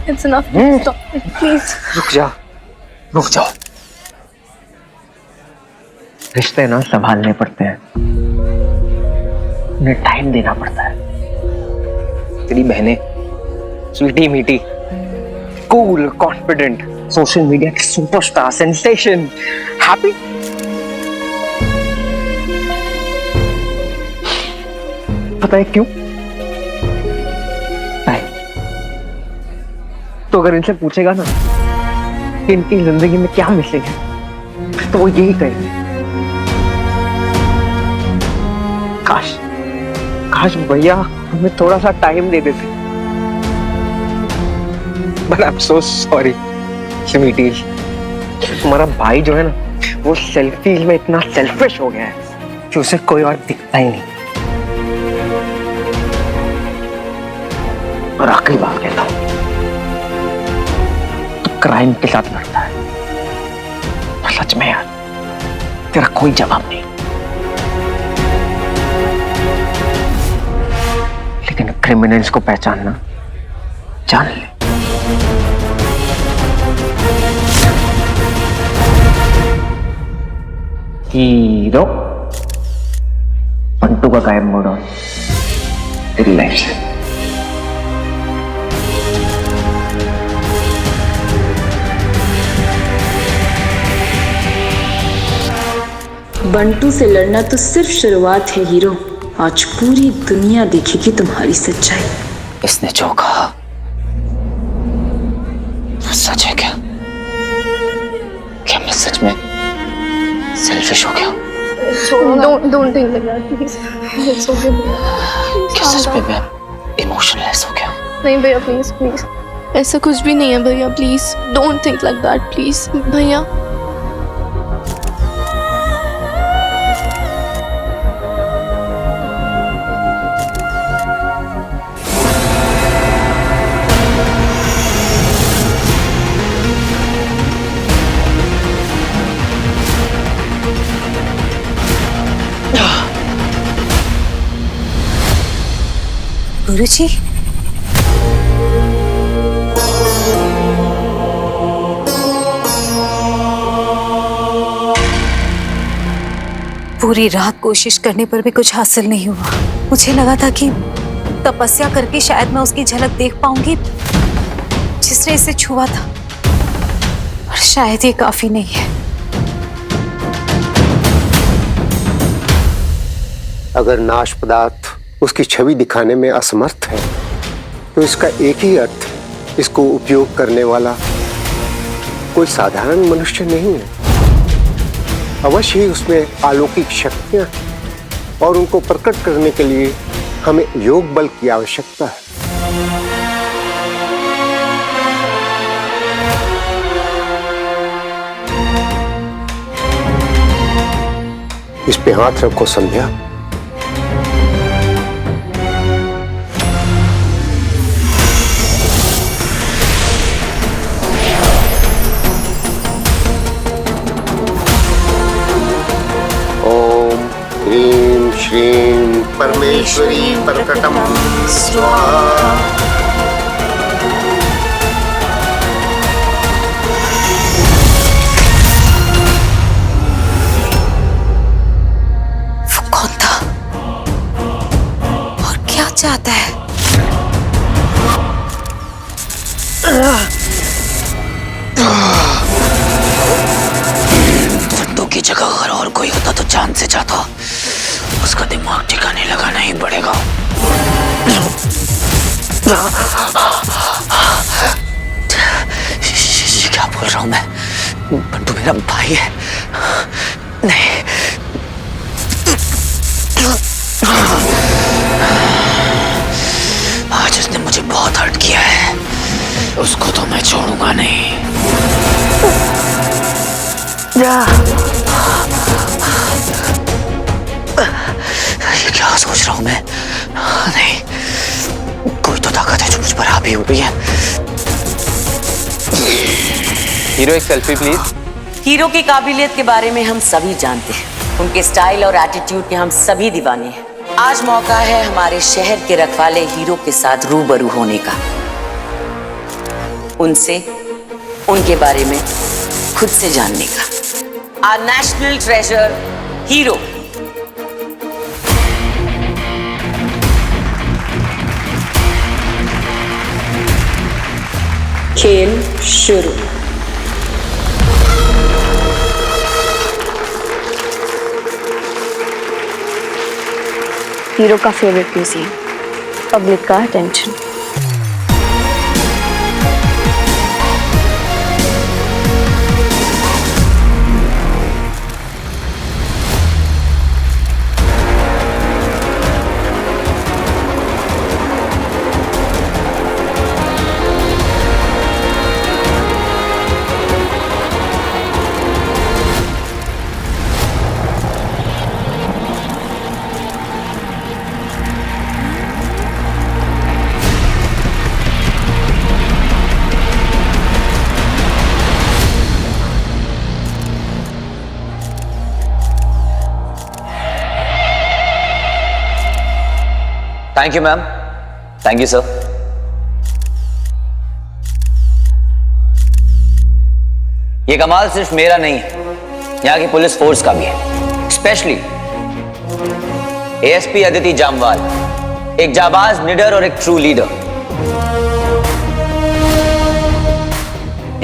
it's enough, stop please. रुक जाओ। रिश्ते ना संभालने पड़ते हैं, उन्हें टाइम देना पड़ता है। तेरी बहनें स्वीटी मीठी, कूल, कॉन्फिडेंट, सोशल मीडिया की सुपरस्टार, सेंसेशन, हैप्पी। पता है क्यों? तो अगर इनसे पूछेगा ना कि इनकी जिंदगी में क्या मिसिंग है, तो वो यही कहेंगे, काश भैया हमें थोड़ा सा टाइम दे देते। But I am so sorry sweetie, तुम्हारा भाई जो है ना वो सेल्फीज में इतना सेल्फिश हो गया है कि उसे कोई और दिखता ही नहीं। और आखिरी बात कहता हूं, क्राइम के साथ लड़ता है और सच में यार तेरा कोई जवाब नहीं, लेकिन क्रिमिनल्स को पहचानना जान ले। हीरो पंटू का गायब मोड़ ऑन तेरी लाइफ से। बंटू से लड़ना तो सिर्फ शुरुआत है हीरो, आज पूरी दुनिया देखेगी तुम्हारी सच्चाई। इसने जो कहा सच है क्या? क्या मैं सच में सेल्फिश हो गया? Don't think like that, please. It's okay. क्या सच में मैं इमोशनलेस हो गया? नहीं भैया प्लीज, ऐसा कुछ भी नहीं है भैया, please don't think like that please भैया। गुरुजी, पूरी रात कोशिश करने पर भी कुछ हासिल नहीं हुआ। मुझे लगा था कि तपस्या करके शायद मैं उसकी झलक देख पाऊंगी जिसने इसे छुआ था, और शायद ये काफी नहीं है। अगर नाश पदार्थ उसकी छवि दिखाने में असमर्थ है तो इसका एक ही अर्थ, इसको उपयोग करने वाला कोई साधारण मनुष्य नहीं है। अवश्य ही उसमें अलौकिक शक्तियां हैं और उनको प्रकट करने के लिए हमें योग बल की आवश्यकता है। इस पे हाथ रखो संध्या। ह्रीं श्रीं परमेश्वरी प्रकटम स्वाहा। वो कौन था और क्या चाहता है? फंटू की जगह अगर और कोई होता तो जान से जाता। उसका दिमाग ठिकाने लगाना ही पड़ेगा। क्या बोल रहा हूं मैं? बंटू मेरा भाई है। नहीं, आज उसने मुझे बहुत हर्ट किया है, उसको तो मैं छोड़ूंगा नहीं। क्या सोच रहा हूं मैं? नहीं, कोई तो ताकत है जो मुझ पर हावी हो गई है। हीरो एक सेल्फी प्लीज। हीरो की काबिलियत के बारे में हम सभी जानते हैं, उनके स्टाइल और एटीट्यूड के हम सभी दीवाने हैं। आज मौका है हमारे शहर के रखवाले हीरो के साथ रूबरू होने का, उनसे उनके बारे में खुद से जानने का। Our national treasure hero. खेल शुरू। हीरो का फेवरेट म्यूजियम, पब्लिक का attention. Thank you ma'am, thank you sir. ये कमाल सिर्फ मेरा नहीं है, यहाँ की पुलिस फोर्स का भी है। स्पेशली एएसपी अदिति जामवाल, एक जाबाज निडर और एक ट्रू लीडर।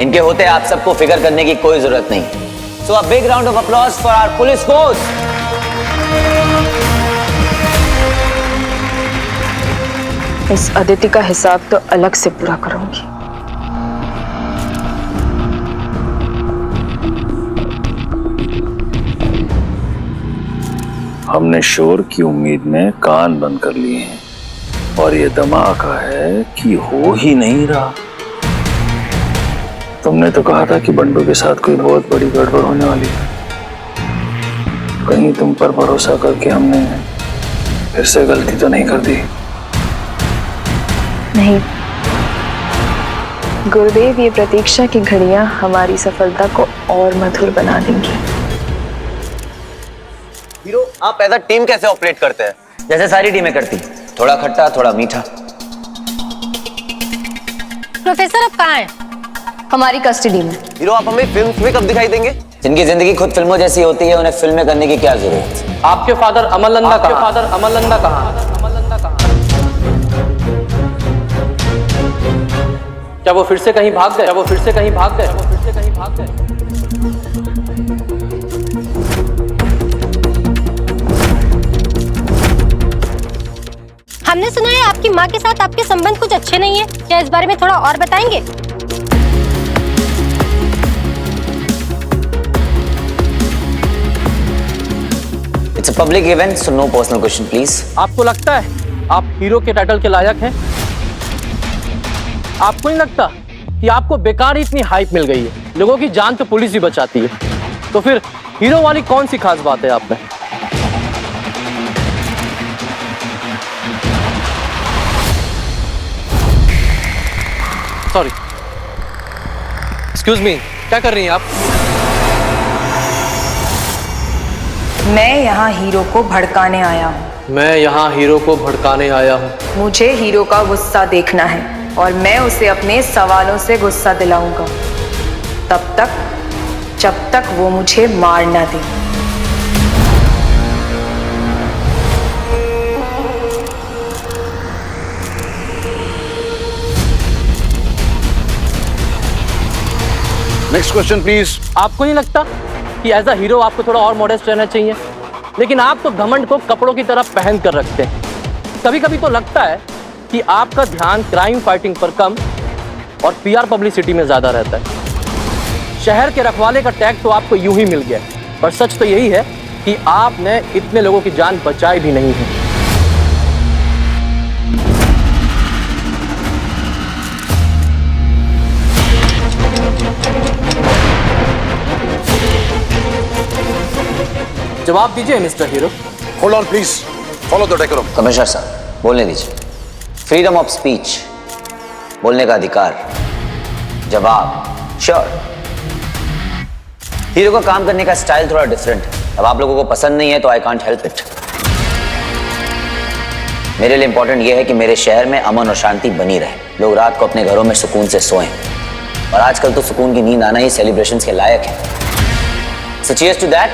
इनके होते आप सबको फिक्र करने की कोई जरूरत नहीं। So a big round of applause for our police force. इस अदिति का हिसाब तो अलग से पूरा करूंगी। हमने शोर की उम्मीद में कान बंद कर लिए हैं और ये धमाका है कि हो ही नहीं रहा। तुमने तो कहा था कि बंडू के साथ कोई बहुत बड़ी गड़बड़ होने वाली है। कहीं तुम पर भरोसा करके हमने फिर से गलती तो नहीं कर दी? नहीं गुरुदेव, ये प्रतीक्षा की घड़ियां हमारी सफलता को और मधुर बना देंगी। हीरो, आप एज अ टीम कैसे ऑपरेट करते हैं? जैसे सारी टीमें करती, थोड़ा खट्टा थोड़ा मीठा। प्रोफेसर अब कहाँ हैं? हमारी कस्टडी में। हीरो, आप हमें फिल्म में कब दिखाई देंगे? जिनकी जिंदगी खुद फिल्मों जैसी होती है, उन्हें फिल्में करने की क्या जरूरत? आपके फादर अमरनंदा कहाँ? क्या वो फिर से कहीं भाग गए? हमने सुना है आपकी माँ के साथ आपके संबंध कुछ अच्छे नहीं है, क्या इस बारे में थोड़ा और बताएंगे? It's a public event, so no personal question, please. आपको लगता है आप हीरो के टाइटल के लायक हैं? आपको नहीं लगता कि आपको बेकार ही इतनी हाइप मिल गई है? लोगों की जान तो पुलिस ही बचाती है, तो फिर हीरो वाली कौन सी खास बात है आप में? सॉरी, एक्सक्यूज मी, क्या कर रही हैं आप? मैं यहाँ हीरो को भड़काने आया हूँ। मुझे हीरो का गुस्सा देखना है और मैं उसे अपने सवालों से गुस्सा दिलाऊंगा, तब तक जब तक वो मुझे मार ना दे। Next question please. आपको नहीं लगता कि एज अ हीरो आपको थोड़ा और मॉडेस्ट रहना चाहिए? लेकिन आप तो घमंड को कपड़ों की तरह पहन कर रखते हैं। कभी कभी तो लगता है कि आपका ध्यान क्राइम फाइटिंग पर कम और पीआर पब्लिसिटी में ज्यादा रहता है। शहर के रखवाले का टैग तो आपको यूं ही मिल गया, पर सच तो यही है कि आपने इतने लोगों की जान बचाई भी नहीं है। जवाब दीजिए mister hero. Hold on please, follow the decorum. Commissioner साहब बोलने दीजिए। फ्रीडम ऑफ स्पीच, बोलने का अधिकार। जवाब श्योर। हीरो का काम करने का स्टाइल थोड़ा डिफरेंट है। अब आप लोगों को पसंद नहीं है तो आई कांट हेल्प इट। मेरे लिए इंपॉर्टेंट यह है कि मेरे शहर में अमन और शांति बनी रहे, लोग रात को अपने घरों में सुकून से सोएं। और आजकल तो सुकून की नींद आना ही सेलिब्रेशंस के लायक है। So cheers to that.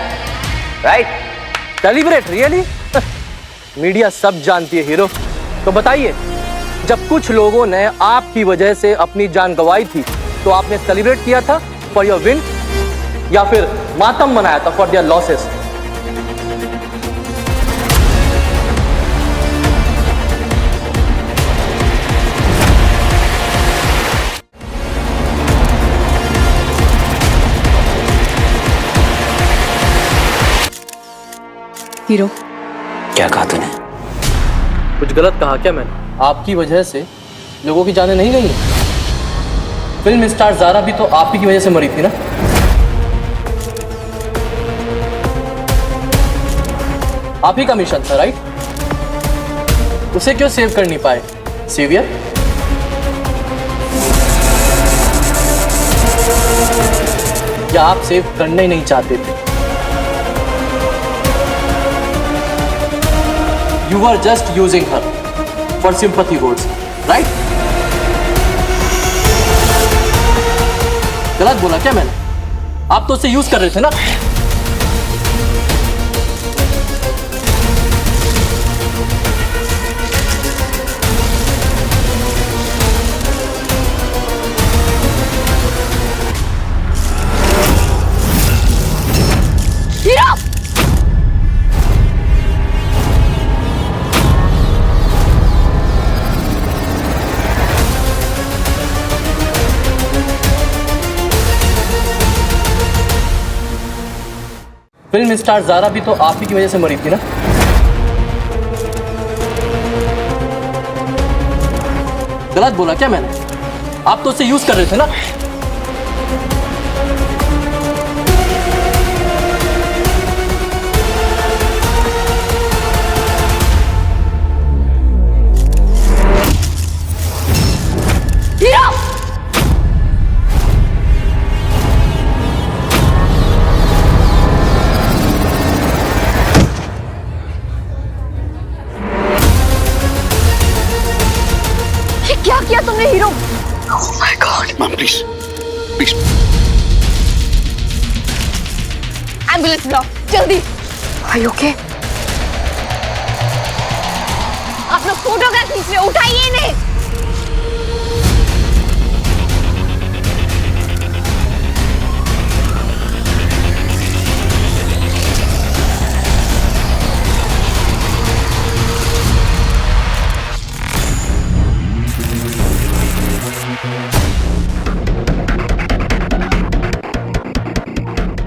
Right? Celebrate really? Media सब जानती है हीरो। तो बताइए, जब कुछ लोगों ने आपकी वजह से अपनी जान गंवाई थी तो आपने सेलिब्रेट किया था फॉर योर विन या फिर मातम मनाया था फॉर देयर लॉसेस? हीरो, क्या कहा तूने? कुछ गलत कहा क्या मैंने? आपकी वजह से लोगों की जानें नहीं गई हैं। फिल्म स्टार ज़ारा भी तो आप ही की वजह से मरी थी ना? आप ही का मिशन था, राइट? उसे क्यों सेव कर नहीं पाए? सेवियर? या आप सेव करना ही नहीं चाहते थे? You were just using her for sympathy votes, right? गलत बोला क्या मैंने? आप तो उसे यूज कर रहे थे ना? फिल्म स्टार ज़ारा भी तो आप ही की वजह से मरी थी ना? गलत बोला क्या मैंने? आप तो उसे यूज कर रहे थे ना? क्या किया तुमने hero? Oh my God, ma'am, please, please. Ambulance बुलाओ जल्दी। Are you okay? आप लोग फोटोग्राफ खींच रहे हो, उठाइए इन्हें।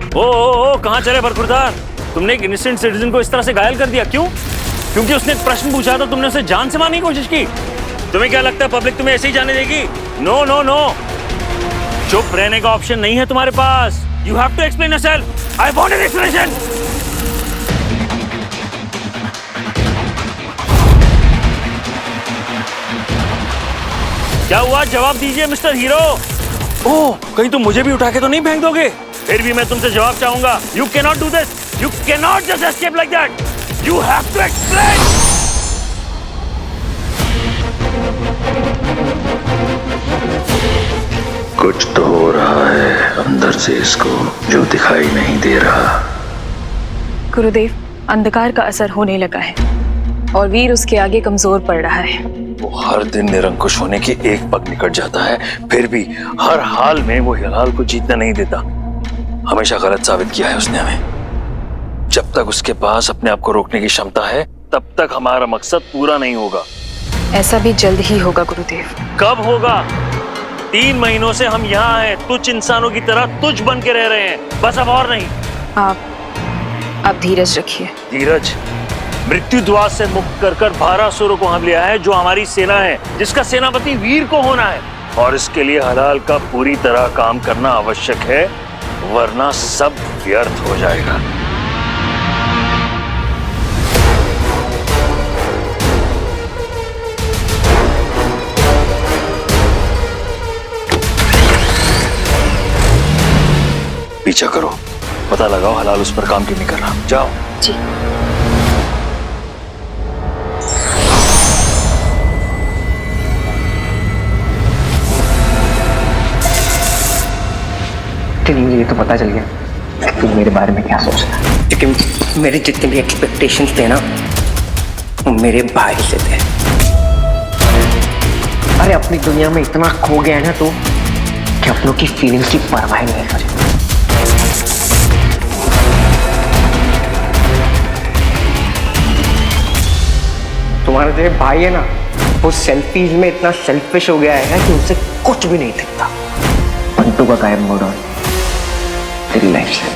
ओ कहाँ चले बरखुरदार? तुमने एक इनोसेंट सिटीजन को इस तरह से घायल कर दिया, क्यों? क्योंकि उसने एक प्रश्न पूछा था, तुमने उसे जान से मारने की कोशिश की। तुम्हें क्या लगता है पब्लिक तुम्हें ऐसे ही जाने देगी? नो नो नो, चुप रहने का ऑप्शन नहीं है तुम्हारे पास। You have to explain yourself. I want an explanation. क्या हुआ? जवाब दीजिए मिस्टर हीरो। ओह, कहीं तुम मुझे भी उठा के तो नहीं फेंक दोगे? फिर भी मैं तुमसे जवाब चाहूंगा। You can not do this. You can not just escape like that. You have to explain. कुछ तो हो रहा है अंदर से इसको, जो दिखाई नहीं दे रहा। गुरुदेव, अंधकार का असर होने लगा है और वीर उसके आगे कमजोर पड़ रहा है। वो हर दिन निरंकुश होने की एक पग निकट जाता है, फिर भी हर हाल में वो हिलाल को जीतने नहीं देता। हमेशा गलत साबित किया है उसने हमें। जब तक उसके पास अपने आप को रोकने की क्षमता है, तब तक हमारा मकसद पूरा नहीं होगा। ऐसा भी जल्द ही होगा गुरुदेव। कब होगा? 3 महीनों से हम यहाँ हैं, तुच्छ इंसानों की तरह तुच्छ बन के रह रहे हैं, बस अब और नहीं। आप धीरज रखिए। धीरज? मृत्यु द्वार से मुक्त कर भारासुरों को हम लिया है, जो हमारी सेना है, जिसका सेनापति वीर को होना है, और इसके लिए हलाल का पूरी तरह काम करना आवश्यक है, वरना सब व्यर्थ हो जाएगा। पीछा करो, पता लगाओ हलाल उस पर काम क्यों नहीं कर रहा। जाओ। जी। चलिए, मुझे ये तो पता चल गया कि मेरे बारे में क्या सोचना है, क्योंकि मेरे जितने भी एक्सपेक्टेशंस थे ना, वो मेरे भाई से थे। अरे अपनी दुनिया में इतना खो गया है ना तू, कि अपनों की फीलिंग्स की परवाह नहीं करे। तुम्हारा जो भाई है ना, वो सेल्फीज में इतना सेल्फिश हो गया है कि उसे कुछ भी नहीं दिखता। पंटू का गायब मोड ऑन तेरी लाइफ से।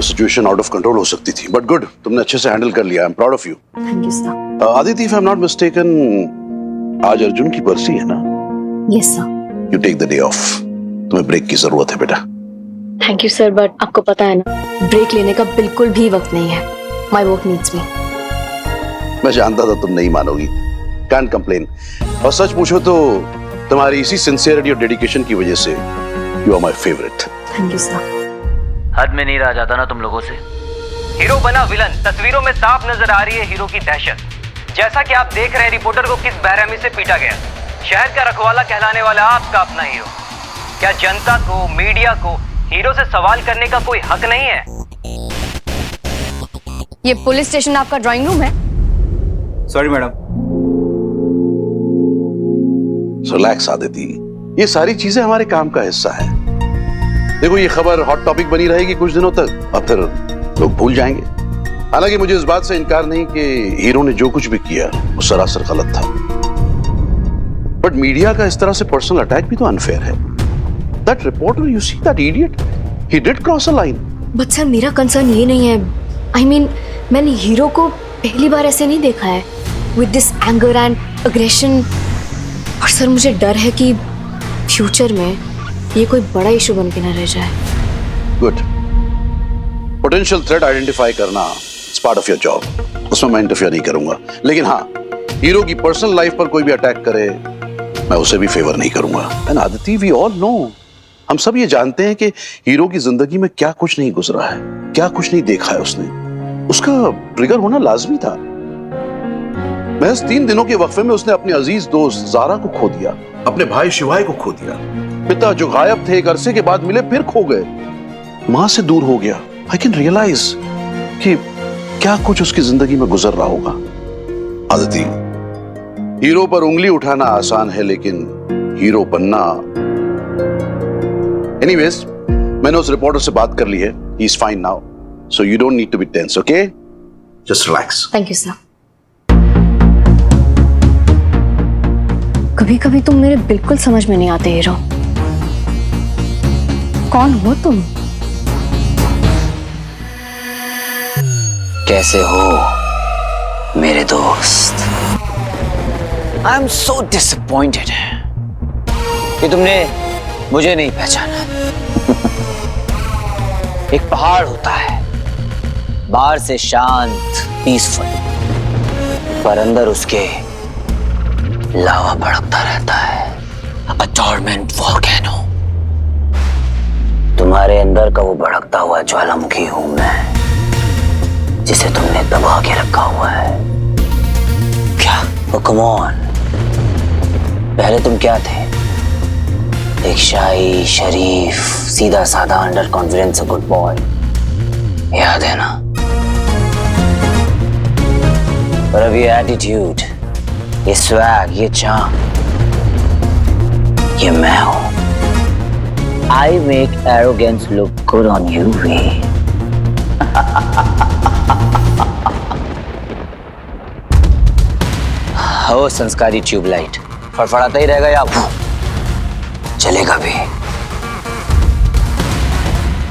सिचुएशन आउट ऑफ कंट्रोल हो सकती थी, बट गुड, तुमने अच्छे से हैंडल कर लिया। I am proud of you. Thank you sir. Aditi, if I am not mistaken, आज अर्जुन की बरसी है ना? Yes sir. You take the day off. तुम्हें ब्रेक की जरूरत है बेटा। थैंक यू सर, बट आपको पता है ना, ब्रेक लेने का बिल्कुल भी वक्त नहीं है। माय वर्क नीड्स मी। मैं जानता था तुम नहीं मानोगी। Can't complain. और सच पूछो तो तुम्हारी इसी सिंसियरिटी और डेडिकेशन की वजह से you are my favourite. Thank you sir. हद में नहीं रहा जाता ना तुम लोगों से। हीरो बना विलन, तस्वीरों में साफ नजर आ रही है हीरो की दहशत। जैसा कि आप देख रहे हैं, रिपोर्टर को किस बेरहमी से पीटा गया। शहर का रखवाला कहलाने वाला आपका अपना हीरो। क्या जनता को, मीडिया को हीरो से सवाल करने का कोई हक नहीं है? ये पुलिस स्टेशन आपका ड्राइंग रूम है? Sorry madam. रिलैक्स आदिति, ये सारी चीजें हमारे काम का हिस्सा है। देखो, ये खबर हॉट टॉपिक बनी रहेगी कुछ दिनों तक और फिर लोग भूल जाएंगे। हालांकि मुझे इस बात से इनकार नहीं कि हीरो ने जो कुछ भी किया वो सरासर गलत था, बट मीडिया का इस तरह से पर्सनल अटैक भी तो अनफेयर है। That reporter, you see that idiot, he did cross a line. But sir, मेरा कंसर्न ये नहीं है। आई मीन, मैंने हीरो को पहली बार ऐसे नहीं देखा है, with this anger and aggression. और सर, मुझे डर है कि फ्यूचर में ये कोई बड़ा इशू बन के ना रह जाए। गुड। पोटेंशियल थ्रेट आइडेंटिफाई करना it's part of your job, उसमें मैं इंटरफियर नहीं करूंगा। लेकिन हाँ, हीरो की पर्सनल लाइफ पर कोई भी अटैक करे, मैं उसे भी फेवर नहीं करूंगा। And Aditi, we all know, हम सब ये जानते हैं कि हीरो की जिंदगी में क्या कुछ नहीं गुजरा है, क्या कुछ नहीं देखा है उसने। उसका ट्रिगर होना लाजमी था। महज 3 दिनों के वक्फे में उसने अपने अजीज दोस्त जारा को खो दिया, अपने भाई शिवाय को खो दिया, पिता जो गायब थे एक अरसे के बाद मिले फिर खो गए, मां से दूर हो गया। आई कैन रियलाइज कि क्या कुछ उसकी जिंदगी में गुजर रहा होगा। आदिति, हीरो पर उंगली उठाना आसान है, लेकिन हीरो बनना। एनीवेज, मैंने उस रिपोर्टर से बात कर ली है। He is fine now, so you don't need to be tense, okay? Just relax. Thank you sir. कभी कभी तुम मेरे बिल्कुल समझ में नहीं आते हीरो। कौन हो तुम? कैसे हो मेरे दोस्त? आई एम सो डिसअपॉइंटेड कि तुमने मुझे नहीं पहचाना। एक पहाड़ होता है, बाहर से शांत, पीसफुल, पर अंदर उसके लावा भड़कता रहता है। A torment volcano। तुम्हारे अंदर का वो भड़कता हुआ ज्वालामुखी हूं मैं, जिसे तुमने दबा के रखा हुआ है। क्या? Oh, come on। पहले तुम क्या थे? एक शाही, शरीफ, सीधा साधा, अंडर कॉन्फिडेंस गुड बॉय, याद है ना? पर अब ये एटीट्यूड, ये स्वैग, ये चार्म, ये मैं हूं। I make arrogance look good on you, वे। हो संस्कारी ट्यूबलाइट, फड़फड़ाता ही रहेगा या चलेगा भी?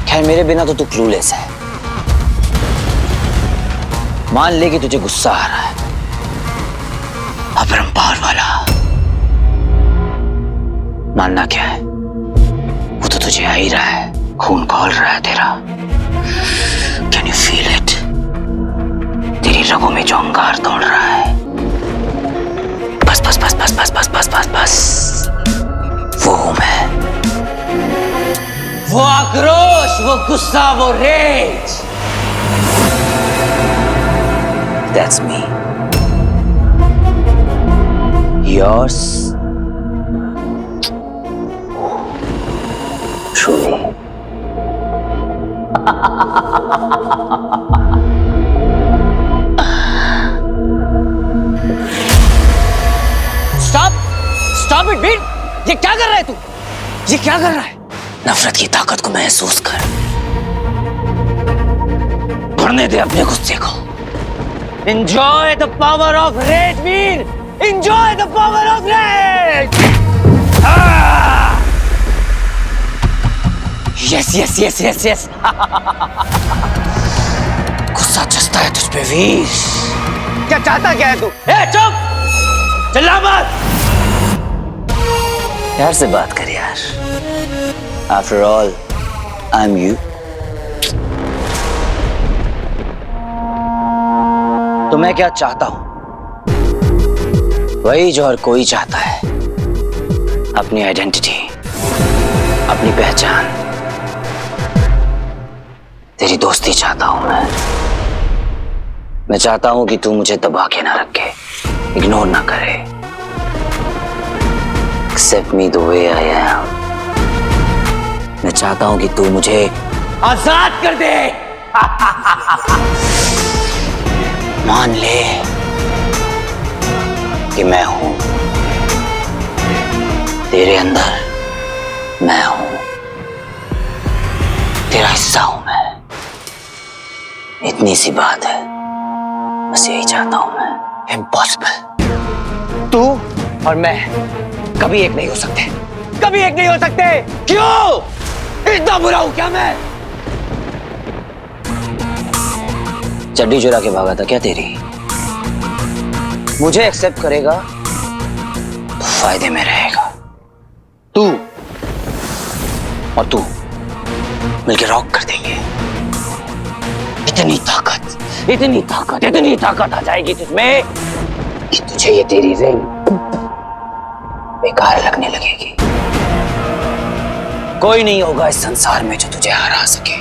खैर, मेरे बिना तो तू क्लूलेस है। मान ले कि तुझे गुस्सा आ रहा है, अपरंपार वाला। मानना क्या है, वो तो तुझे आ ही रहा है, खून खौल रहा है तेरा। Can you feel it? तेरी रगों में जो अंगार दौड़ रहा है। बस बस बस बस बस बस बस बस बस, वो हूं मैं। वो आक्रोश, वो गुस्सा, वो rage, that's me. Yours truly। Stop it, Veer! ये क्या कर रहा है तू? ये क्या कर रहा है? नफरत की ताकत को महसूस कर, भरने दे अपने गुस्से को। Enjoy the power of rage, Veer! Enjoy the power of rage! Yes, yes, yes, yes, yes. गुस्सा चस्ता है तुझ पे वीर। क्या चाहता क्या है तू? चुप, चिल्ला मत। प्यार से बात कर यार। After all, I'm you. तो मैं क्या चाहता हूं? वही जो हर कोई चाहता है, अपनी आइडेंटिटी, अपनी पहचान। तेरी दोस्ती चाहता हूं मैं चाहता हूं कि तू मुझे दबा के ना रखे, इग्नोर ना करे। Accept me the way I am. मैं चाहता हूं कि तू मुझे आजाद कर दे। मान ले कि मैं हूं तेरे अंदर, मैं हूं तेरा हिस्सा हूं मैं। इतनी सी बात है, बस यही चाहता हूं मैं। इम्पॉसिबल। तू और मैं कभी एक नहीं हो सकते, कभी एक नहीं हो सकते। क्यों? इतना बुरा हूं क्या मैं? चड्डी चुरा के भागा था क्या तेरी? मुझे एक्सेप्ट करेगा तो फायदे में रहेगा। तू और तू मिलके रॉक कर देंगे। इतनी ताकत, इतनी ताकत, इतनी ताकत आ जाएगी तुझमें कि तुझे ये तेरी रिंग बेकार लगने लगेगी। कोई नहीं होगा इस संसार में जो तुझे हरा सके।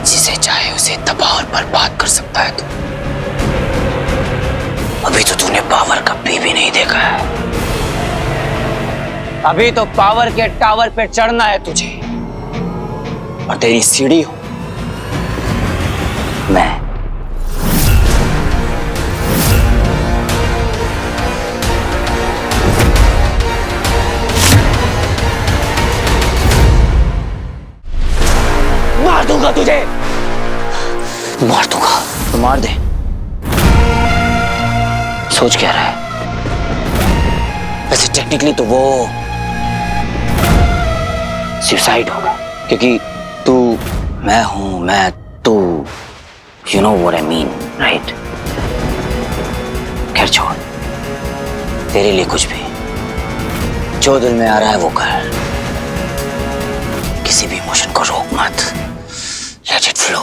जिसे चाहे उसे तबाह और बर्बाद कर सकता है तू। अभी तो तूने पावर का पी भी नहीं देखा है। अभी तो पावर के टावर पे चढ़ना है तुझे, और तेरी सीढ़ी हो मैं। मार दूंगा तुझे, मार दूंगा तो मार दे। सोच क्या रहा है? वैसे टेक्निकली तो वो सुसाइड होगा, क्योंकि तू मैं हूं, मैं तू। You know what I mean, right? खैर छोड़, तेरे लिए कुछ भी जो दिल में आ रहा है वो कर। किसी भी इमोशन को रोक मत, लेट इट फ्लो,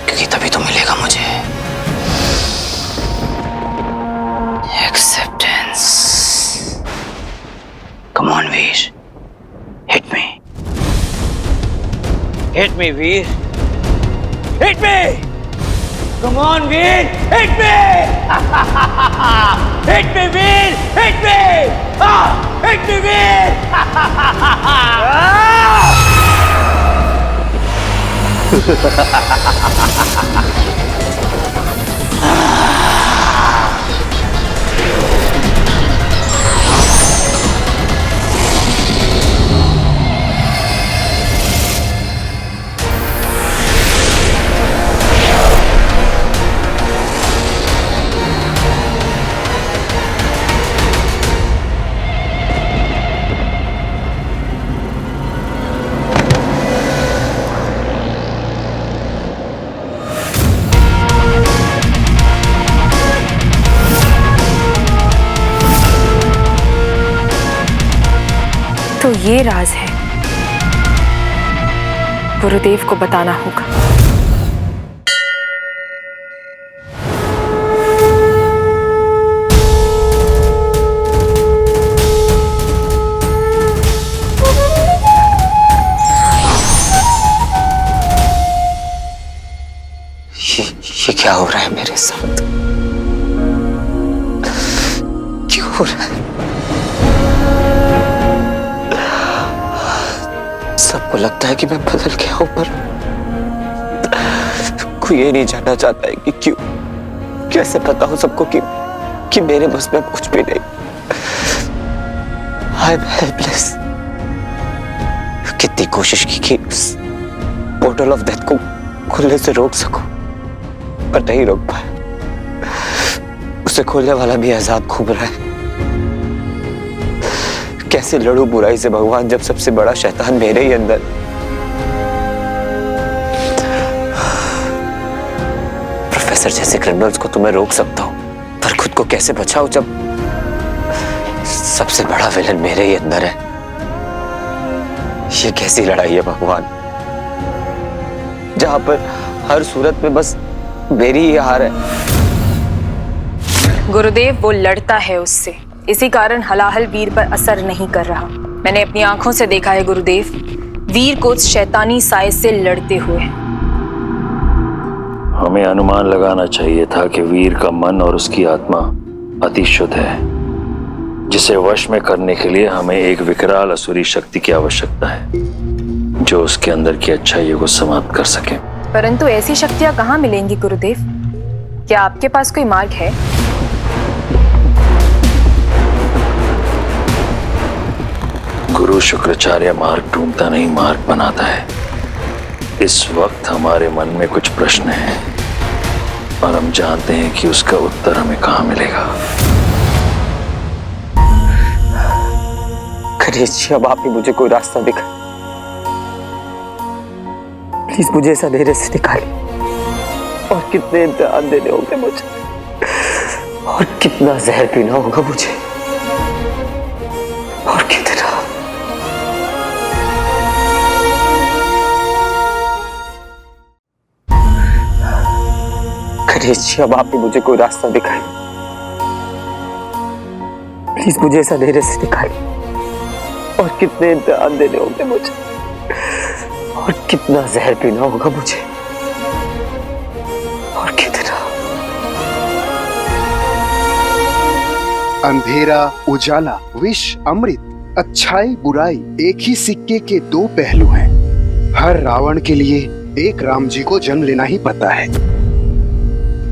क्योंकि तभी तो मिलेगा मुझे acceptance. Come on Veer, hit me, hit me Veer, hit me. Come on Veer, hit me, hit me Veer, hit me, hit me Veer. तो ये राज है, गुरुदेव को बताना होगा। ये क्या हो रहा है मेरे साथ? क्यों हो रहा है? सबको लगता है कि मैं बदल गया हूं, पर कोई ये नहीं जानना चाहता है कि क्यों। कैसे पता हो सबको कि मेरे बस में कुछ भी नहीं। I am helpless. कितनी कोशिश की कि उस पोर्टल ऑफ डेथ को खुलने से रोक सकूं, पर नहीं रोक पाया। उसे खोलने वाला भी अजाब घूम रहा है। कैसे लड़ूं बुराई से भगवान, जब सबसे बड़ा शैतान मेरे ही अंदर। प्रोफेसर जैसे क्रिमिनल्स को तो मैं रोक सकता हूँ, पर खुद को कैसे बचाऊं जब सबसे बड़ा विलन मेरे ही अंदर है? ये कैसी लड़ाई है भगवान, जहां पर हर सूरत में बस मेरी ही हार है। गुरुदेव, वो लड़ता है उससे, इसी कारण हलाहल वीर पर असर नहीं कर रहा। मैंने अपनी आंखों से देखा है गुरुदेव, वीर को उस शैतानी साए से लड़ते हुए। हमें अनुमान लगाना चाहिए था कि वीर का मन और उसकी आत्मा अति शुद्ध है, जिसे वश में करने के लिए हमें एक विकराल असुरी शक्ति की आवश्यकता है जो उसके अंदर की अच्छाइयों को समाप्त कर सके। परंतु ऐसी शक्तियां कहाँ मिलेंगी गुरुदेव? क्या आपके पास कोई मार्ग है? गुरु शुक्राचार्य मार्ग ढूंढता नहीं, मार्ग बनाता है। इस वक्त हमारे मन में कुछ प्रश्न हैं और हम जानते हैं कि उसका उत्तर हमें कहाँ मिलेगा। गणेश जी, अब आप ही मुझे कोई रास्ता दिखाएं। प्लीज मुझे इस अंधेरे से निकालिए। और कितने इम्तिहान देने होंगे मुझे, और कितना जहर पीना होगा मुझे, और कितना। गणेश जी, अब आप ही मुझे कोई रास्ता दिखाएं। प्लीज मुझे इस अंधेरे से निकालिए। और कितने इम्तिहान देने होंगे मुझे, और कितना जहर पीना होगा मुझे, और कितना। अंधेरा उजाला, विष अमृत, अच्छाई बुराई एक ही सिक्के के दो पहलू हैं। हर रावण के लिए एक राम जी को जन्म लेना ही पड़ता है।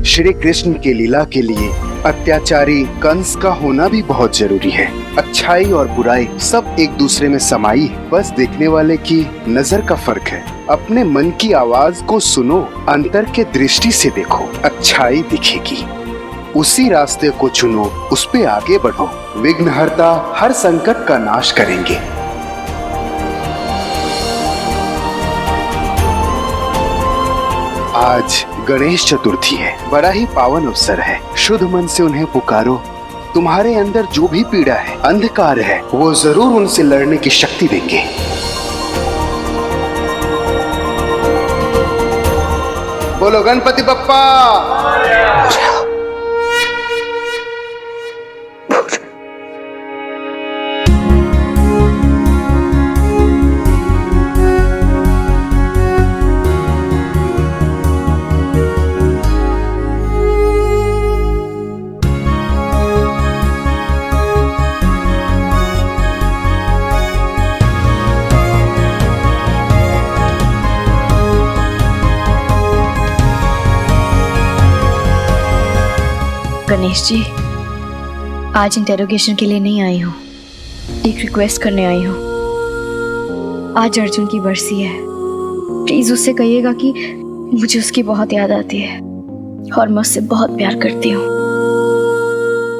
श्री कृष्ण के लीला के लिए अत्याचारी कंस का होना भी बहुत जरूरी है। अच्छाई और बुराई सब एक दूसरे में समाई है, बस देखने वाले की नजर का फर्क है। अपने मन की आवाज को सुनो, अंतर के दृष्टि से देखो, अच्छाई दिखेगी। उसी रास्ते को चुनो, उस पे आगे बढ़ो। विघ्नहर्ता हर संकट का नाश करेंगे। आज गणेश चतुर्थी है, बड़ा ही पावन अवसर है। शुद्ध मन से उन्हें पुकारो। तुम्हारे अंदर जो भी पीड़ा है, अंधकार है, वो जरूर उनसे लड़ने की शक्ति देंगे। बोलो गणपति बप्पा। गणेश जी, आज इंटेरोगेशन के लिए नहीं आई हूँ, एक रिक्वेस्ट करने आई हूँ। आज अर्जुन की बरसी है, प्लीज उससे कहिएगा कि मुझे उसकी बहुत याद आती है और मैं उससे बहुत प्यार करती हूँ।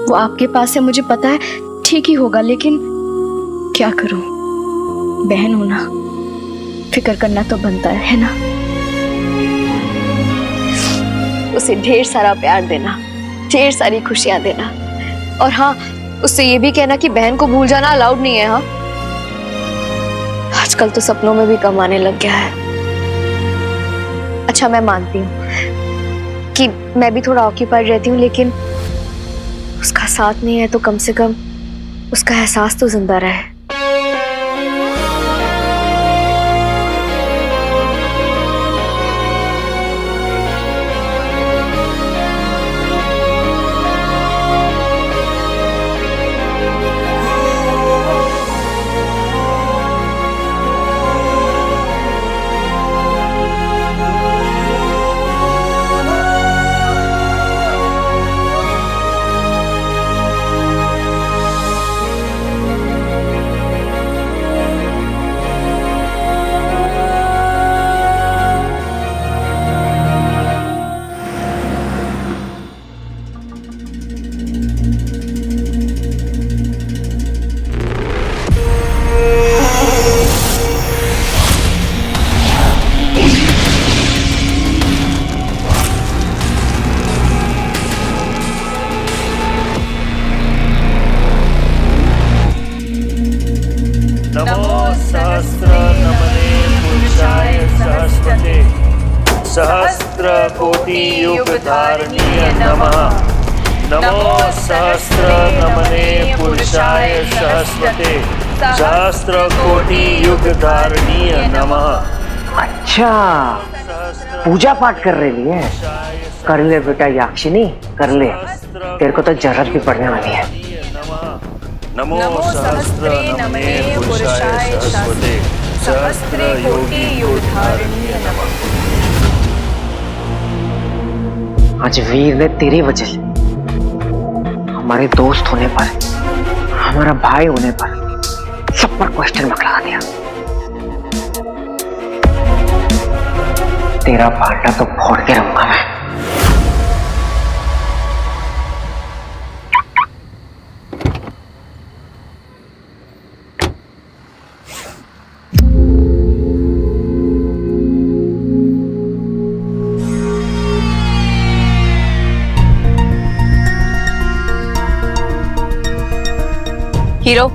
वो आपके पास है, मुझे पता है, ठीक ही होगा, लेकिन क्या करूँ, बहन हो ना, फिक्र करना तो बनता है ना। उसे ढेर सारा प्यार देना, ढेर सारी खुशियां देना, और हाँ, उससे ये भी कहना कि बहन को भूल जाना अलाउड नहीं है। हाँ, आजकल तो सपनों में भी कम आने लग गया है। अच्छा, मैं मानती हूँ कि मैं भी थोड़ा ऑक्यूपाइड रहती हूँ, लेकिन उसका साथ नहीं है तो कम से कम उसका एहसास तो जिंदा रहे। सहस्त्र कोटि युग धारणीय नमः। नमो सहस्त्र नमने पुरुषाय सहस्रते सहस्त्र कोटि युग धारणीय नमः। अच्छा, पूजा पाठ कर रही है। कर ले बेटा याक्षिनी, कर ले, तेरे को तो जरूरत भी पड़ने वाली है। नमो सहस्त्र नमने पुरुषाय सहस्रते सहस्त्र कोटि युग धारणीय नमः। आज वीर ने तेरी वजह से हमारे दोस्त होने पर, हमारा भाई होने पर सब पर क्वेश्चन मार्क लगा दिया। तेरा पाटा तो फोड़ के रहूंगा मैं। हीरो,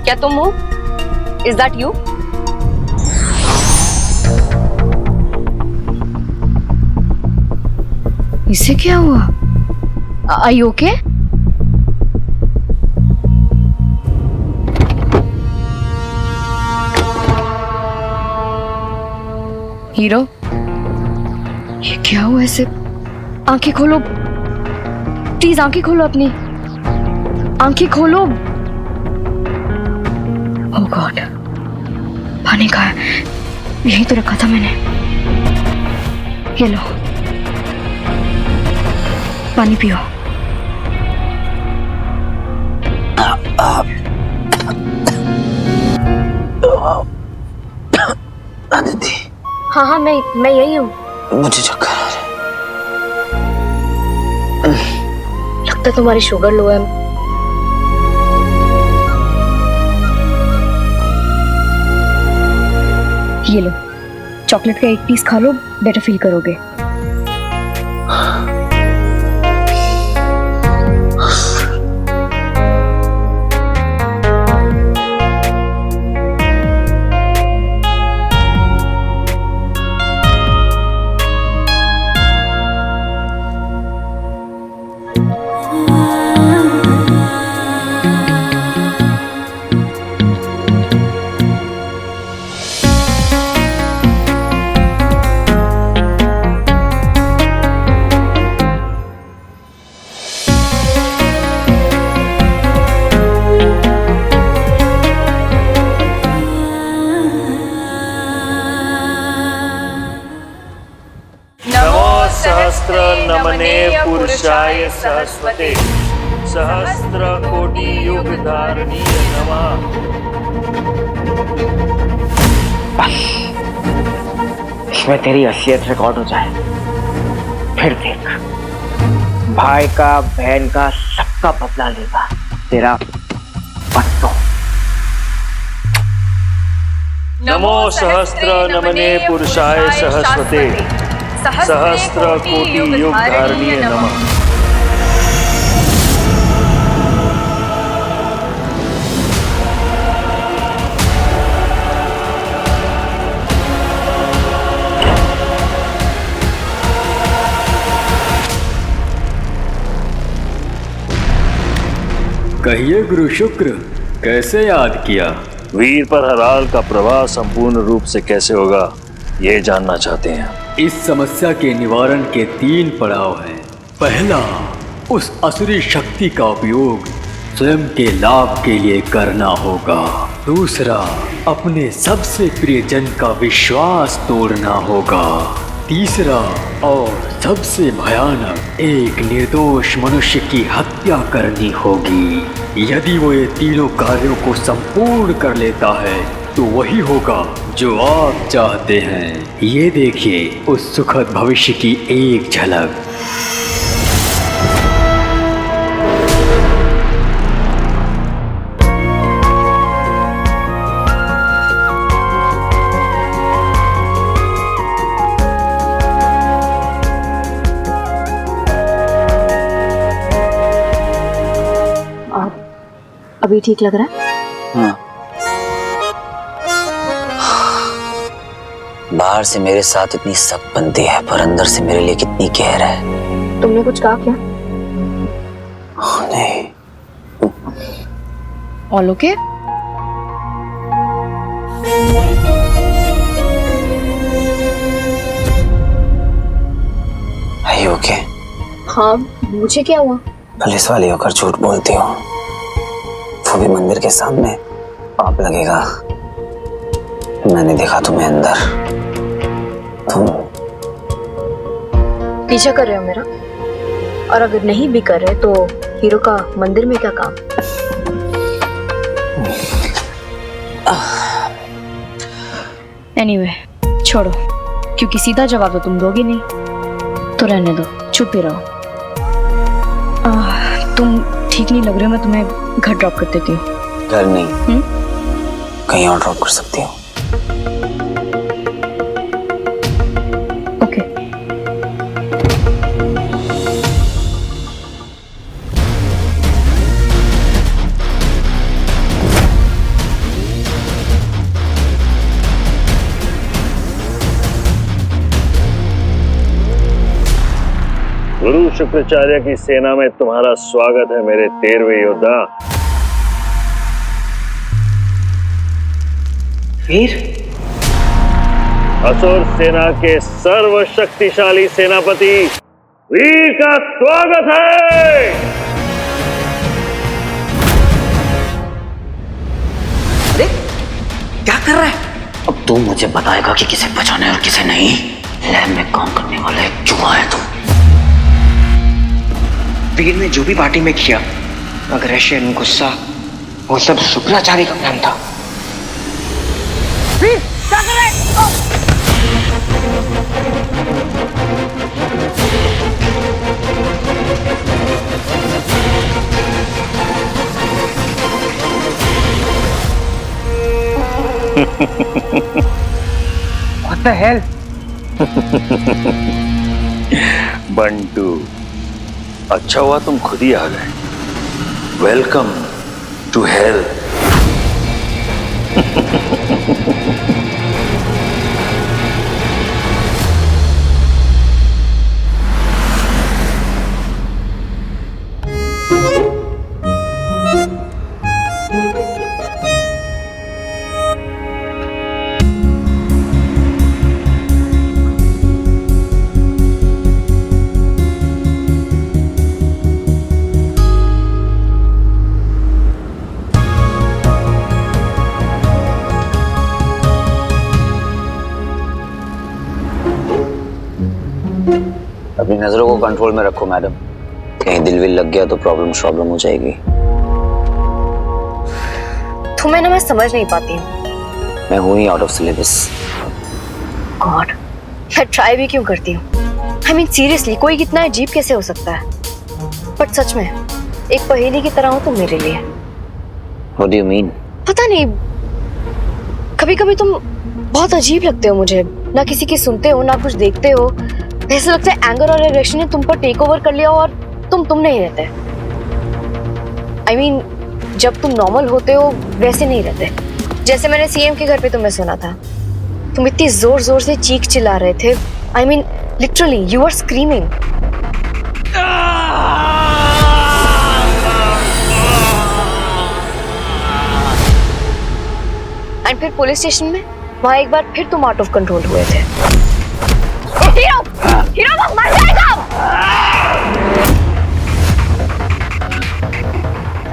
क्या तुम हो? Is that you? इसे क्या हुआ? Are you okay? हीरो, ये क्या हुआ ऐसे? आंखें खोलो, प्लीज आंखें खोलो अपनी, आंखें खोलो। ओह गॉड, पानी कहाँ है? यही तो रखा था मैंने। ये लो, पानी पियो। आदिति, हाँ हाँ, मैं यही हूँ। मुझे चक्कर आ रहा है। लगता है तुम्हारी शुगर लो है। ये लो, चॉकलेट का एक पीस खा लो, बेटर फील करोगे। सहस्त्र नमने पुरुषाय सहस्रते सहस्त्र कोटि युग धारणीय नमः। इसमें तेरी असलियत रिकॉर्ड हो जाए, फिर देख, भाई का, बहन का, सबका बदला लेगा तेरा पत्तो। नमो सहस्त्र नमने पुरुषाय सहस्रते सहस्त्र कोटि युग धारणीय नमः। कहिए गुरु शुक्र, कैसे याद किया? वीर पर हराल का प्रभाव संपूर्ण रूप से कैसे होगा, ये जानना चाहते हैं। इस समस्या के निवारण के 3 पड़ाव हैं। पहला, उस असुरी शक्ति का उपयोग स्वयं के लाभ के लिए करना होगा। दूसरा, अपने सबसे प्रियजन का विश्वास तोड़ना होगा। तीसरा और सबसे भयानक, एक निर्दोष मनुष्य की हत्या करनी होगी। यदि वो ये तीनों कार्यों को संपूर्ण कर लेता है तो वही होगा जो आप चाहते हैं। ये देखिए उस सुखद भविष्य की एक झलक। अभी ठीक लग रहा है? हाँ, बाहर से मेरे साथ इतनी सख्त बनती है पर अंदर से मेरे लिए कितनी कहर है। तुमने कुछ कहा क्या? नहीं। All okay? Are you okay? हाँ, मुझे क्या हुआ? पुलिस वाली होकर झूठ बोलती हो, वो भी मंदिर के सामने। पाप लगेगा। मैंने देखा तुम्हें अंदर। तुम पीछा कर रहे हो मेरा? और अगर नहीं भी कर रहे तो हीरो का मंदिर में क्या काम? एनीवे, छोड़ो, क्योंकि सीधा जवाब तो तुम दोगे नहीं, तो रहने दो, चुप ही रहो। तुम ठीक नहीं लग रहे हो, मैं तुम्हें घर ड्रॉप कर देती हूँ। घर नहीं, कहीं और ड्रॉप कर सकती हो। ओके। गुरु शुक्राचार्य की सेना में तुम्हारा स्वागत है मेरे 13वें योद्धा। वीर, असुर सेना के सर्वशक्तिशाली सेनापति वीर का स्वागत है। अरे क्या कर रहा है? अब तू मुझे बताएगा कि किसे बचाना है और किसे नहीं। लैब में काम करने वाला एक चूहा है तुम। वीर ने जो भी पार्टी में किया, अग्रेशन, गुस्सा, वो सब शुक्राचार्य का प्लान था। वीर, क्या कर रहे हो? What the hell? बंटू, अच्छा हुआ तुम खुद ही आ गए। Welcome to hell. अपनी नजरों को कंट्रोल में रखो मैडम, कहीं दिल विल लग गया तो प्रॉब्लम हो जाएगी। तुम्हें ना मैं समझ नहीं पाती हूँ। मैं हूँ ही आउट ऑफ सिलेबस। गॉड, मैं ट्राई भी क्यों करती हूँ? आई मीन सीरियसली, कोई कितना अजीब कैसे हो सकता है? बट सच में एक पहेली की तरह हो तुम मेरे लिए। What do you mean? पता नहीं, कभी कभी तुम बहुत अजीब लगते हो मुझे। ना किसी की सुनते हो, ना कुछ देखते हो। ऐसा लगता है एंगर और एग्रेशन ने तुम पर टेक ओवर कर लिया और तुम नहीं रहते। आई मीन, जब तुम नॉर्मल होते हो वैसे नहीं रहते। जैसे मैंने सीएम के घर पे तुम्हें सुना था, तुम इतनी जोर जोर से चीख चिल्ला रहे थे। I mean literally you are screaming. And फिर पुलिस स्टेशन में, वहां एक बार फिर तुम आउट ऑफ कंट्रोल हुए थे। हीरो, हीरो वो मर जाएगा।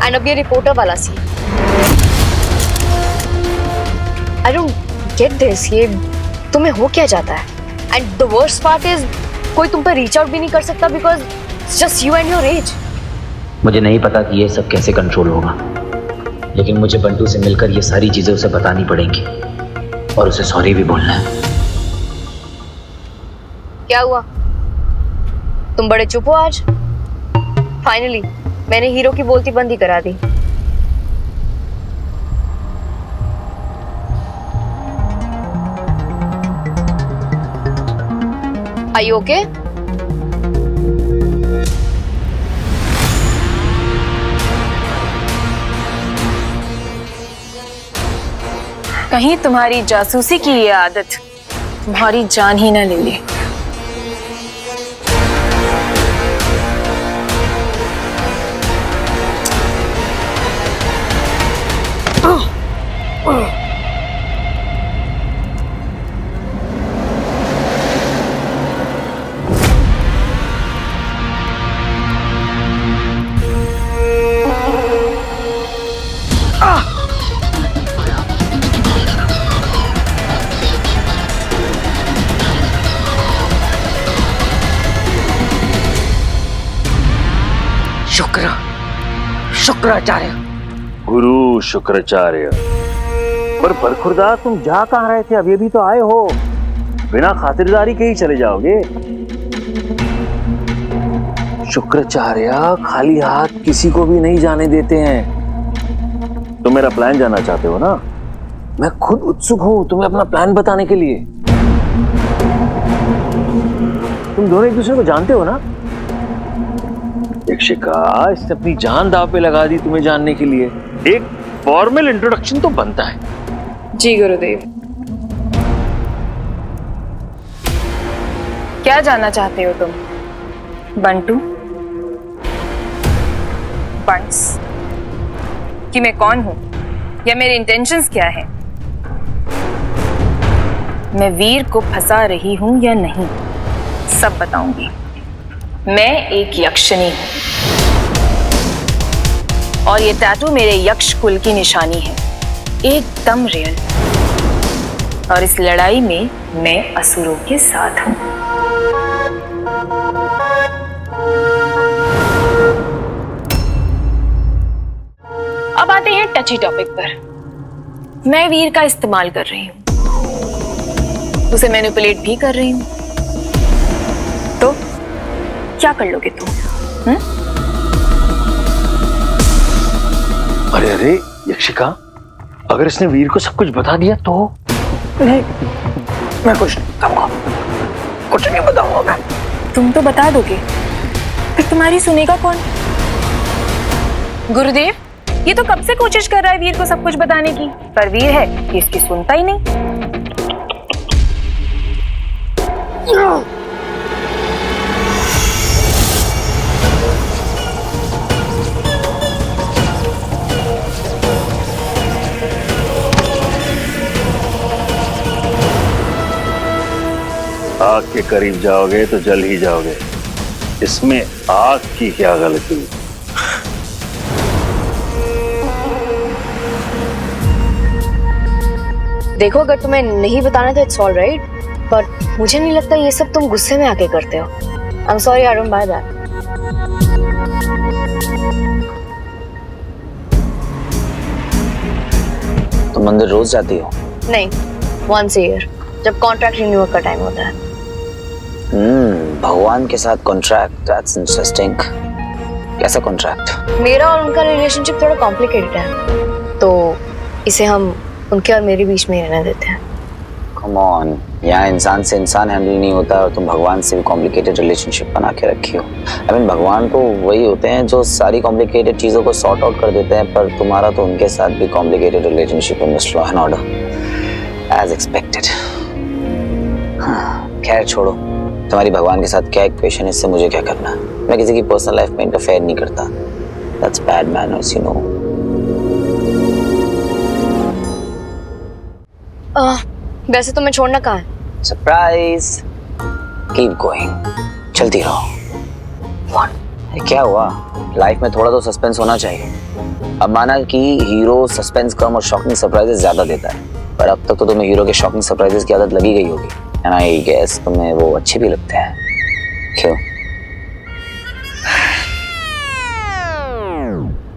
एंड अब ये रिपोर्टर वाला see. I don't get this. ये तुम्हें हो क्या जाता है? And the worst part is, कोई तुम पर रीच आउट भी नहीं कर सकता because it's just you and your age. मुझे नहीं पता कि ये सब कैसे कंट्रोल होगा, लेकिन मुझे बंटू से मिलकर ये सारी चीजें उसे बतानी पड़ेंगी और उसे सॉरी भी बोलना है। क्या हुआ? तुम बड़े चुप हो आज। फाइनली मैंने हीरो की बोलती बंद ही करा दी। Are you okay? कहीं तुम्हारी जासूसी की ये आदत तुम्हारी जान ही ना ले ले। शुक्राचार्य। गुरु शुक्राचार्य। पर बरखुरदार तुम जा कहाँ रहे थे? अभी तो आए हो, बिना खातिरदारी के ही चले जाओगे? शुक्राचार्य खाली हाथ किसी को भी नहीं जाने देते हैं। तुम मेरा प्लान जानना चाहते हो ना? मैं खुद उत्सुक हूं तुम्हें अपना प्लान बताने के लिए। तुम दोनों एक दूसरे को जानते हो ना? यक्षिका इसने अपनी जान दांव पे लगा दी तुम्हें जानने के लिए। एक फॉर्मल इंट्रोडक्शन तो बनता है। जी गुरुदेव। क्या जानना चाहते हो तुम? बंटू, बंट्स, कि मैं कौन हूं या मेरे इंटेंशंस क्या है? मैं वीर को फंसा रही हूं या नहीं, सब बताऊंगी। मैं एक यक्षिणी हूं और ये टैटू मेरे यक्ष कुल की निशानी है, एकदम रियल। और इस लड़ाई में मैं असुरों के साथ हूं। अब आते हैं टची टॉपिक पर। मैं वीर का इस्तेमाल कर रही हूं, उसे मैनिपुलेट भी कर रही हूं। तो क्या कर लोगे तुम? अरे अरे यक्षिका, अगर इसने वीर को सब कुछ बता दिया तो? नहीं, मैं कुछ नहीं बताऊंगा मैं। तुम तो बता दोगे, फिर तुम्हारी सुनेगा कौन? गुरुदेव, ये तो कब से कोशिश कर रहा है वीर को सब कुछ बताने की, पर वीर है कि इसकी सुनता ही नहीं। आग के करीब जाओगे तो जल ही जाओगे। इसमें आग की क्या गलती? देखो, अगर तुम्हें नहीं बताना तो इट्स ऑल राइट, पर मुझे नहीं लगता ये सब तुम गुस्से में आके करते हो। I am sorry, I don't by that. तुम मंदिर रोज जाती हो? नहीं, वंस अ ईयर, जब कॉन्ट्रैक्ट रिन्यूअल का टाइम होता है। भगवान के साथ कॉन्ट्रैक्ट, दैट्स इंटरेस्टिंग। कैसा कॉन्ट्रैक्ट? मेरा और उनका रिलेशनशिप थोड़ा कॉम्प्लिकेटेड है, तो इसे हम उनके और मेरे बीच में ही रहने देते हैं। कम ऑन, यहाँ इंसान से इंसान हैंडल नहीं होता और तुम भगवान से भी कॉम्प्लिकेटेड रिलेशनशिप बना के रखी हो। आई मीन, भगवान तो वही होते हैं जो सारी कॉम्प्लिकेटेड चीजों को सॉर्ट आउट कर देते हैं, पर तुम्हारा तो उनके साथ भी कॉम्प्लिकेटेड रिलेशनशिप है, miss law and order, as expected. खैर छोड़ो, तुम्हारी भगवान के साथ क्या इक्वेशन है, इससे मुझे क्या करना? मैं किसी की पर्सनल लाइफ में इंटरफेयर नहीं करता। That's bad manners, you know. वैसे तुम्हें छोड़ना कहाँ है? सरप्राइज। कीप गोइंग, चलती रहो। What? क्या हुआ? लाइफ में थोड़ा तो सस्पेंस होना चाहिए। अब माना कि हीरो सस्पेंस कम और शॉकिंग सरप्राइजेस ज्यादा देता है, पर अब तक तो तुम्हें हीरो के शॉकिंग सरप्राइजेस की आदत लगी गई होगी, एंड आई गेस तुम्हें वो अच्छे भी लगते हैं। क्यों?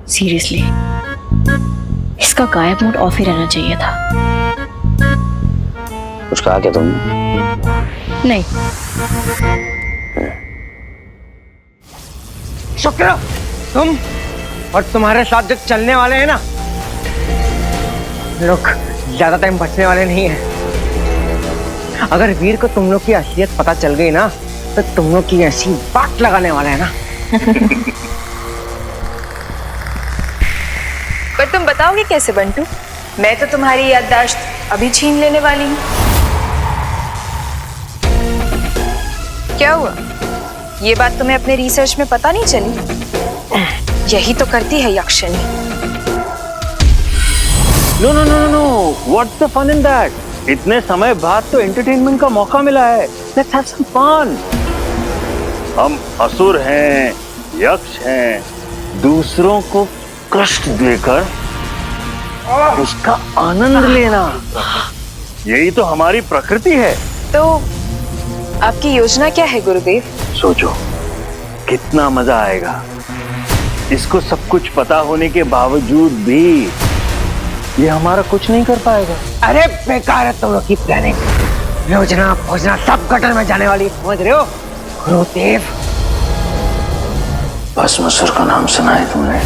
सीरियसली, इसका गायब मोड ऑफ ही रहना चाहिए था। कुछ कहा क्या तुम? नहीं। शुक्र, तुम और तुम्हारे साथ जो चलने वाले हैं ना, लोग ज्यादा टाइम बचने वाले नहीं है। अगर वीर को तुम लोग की असलियत पता चल गई ना, तो तुम लोग की ऐसी बात लगाने वाला है ना। पर तुम बताओगे कैसे बंटू? मैं तो तुम्हारी याददाश्त अभी छीन लेने वाली हूँ। क्या हुआ? ये बात तुम्हें अपने रिसर्च में पता नहीं चली? यही तो करती है यक्षिणी। No no no no, what's the fun in that? इतने समय बाद तो एंटरटेनमेंट का मौका मिला है। Let's have some fun. हम असुर हैं, यक्ष हैं, दूसरों को कष्ट देकर उसका आनंद लेना, यही तो हमारी प्रकृति है। तो आपकी योजना क्या है गुरुदेव? सोचो कितना मजा आएगा। इसको सब कुछ पता होने के बावजूद भी ये हमारा कुछ नहीं कर पाएगा। अरे बेकार है तुम लोग की प्लानिंग। योजना भोजना सब गटर में जाने वाली, समझ रहे हो गुरुदेव? भस्मासुर का नाम सुना है तुमने?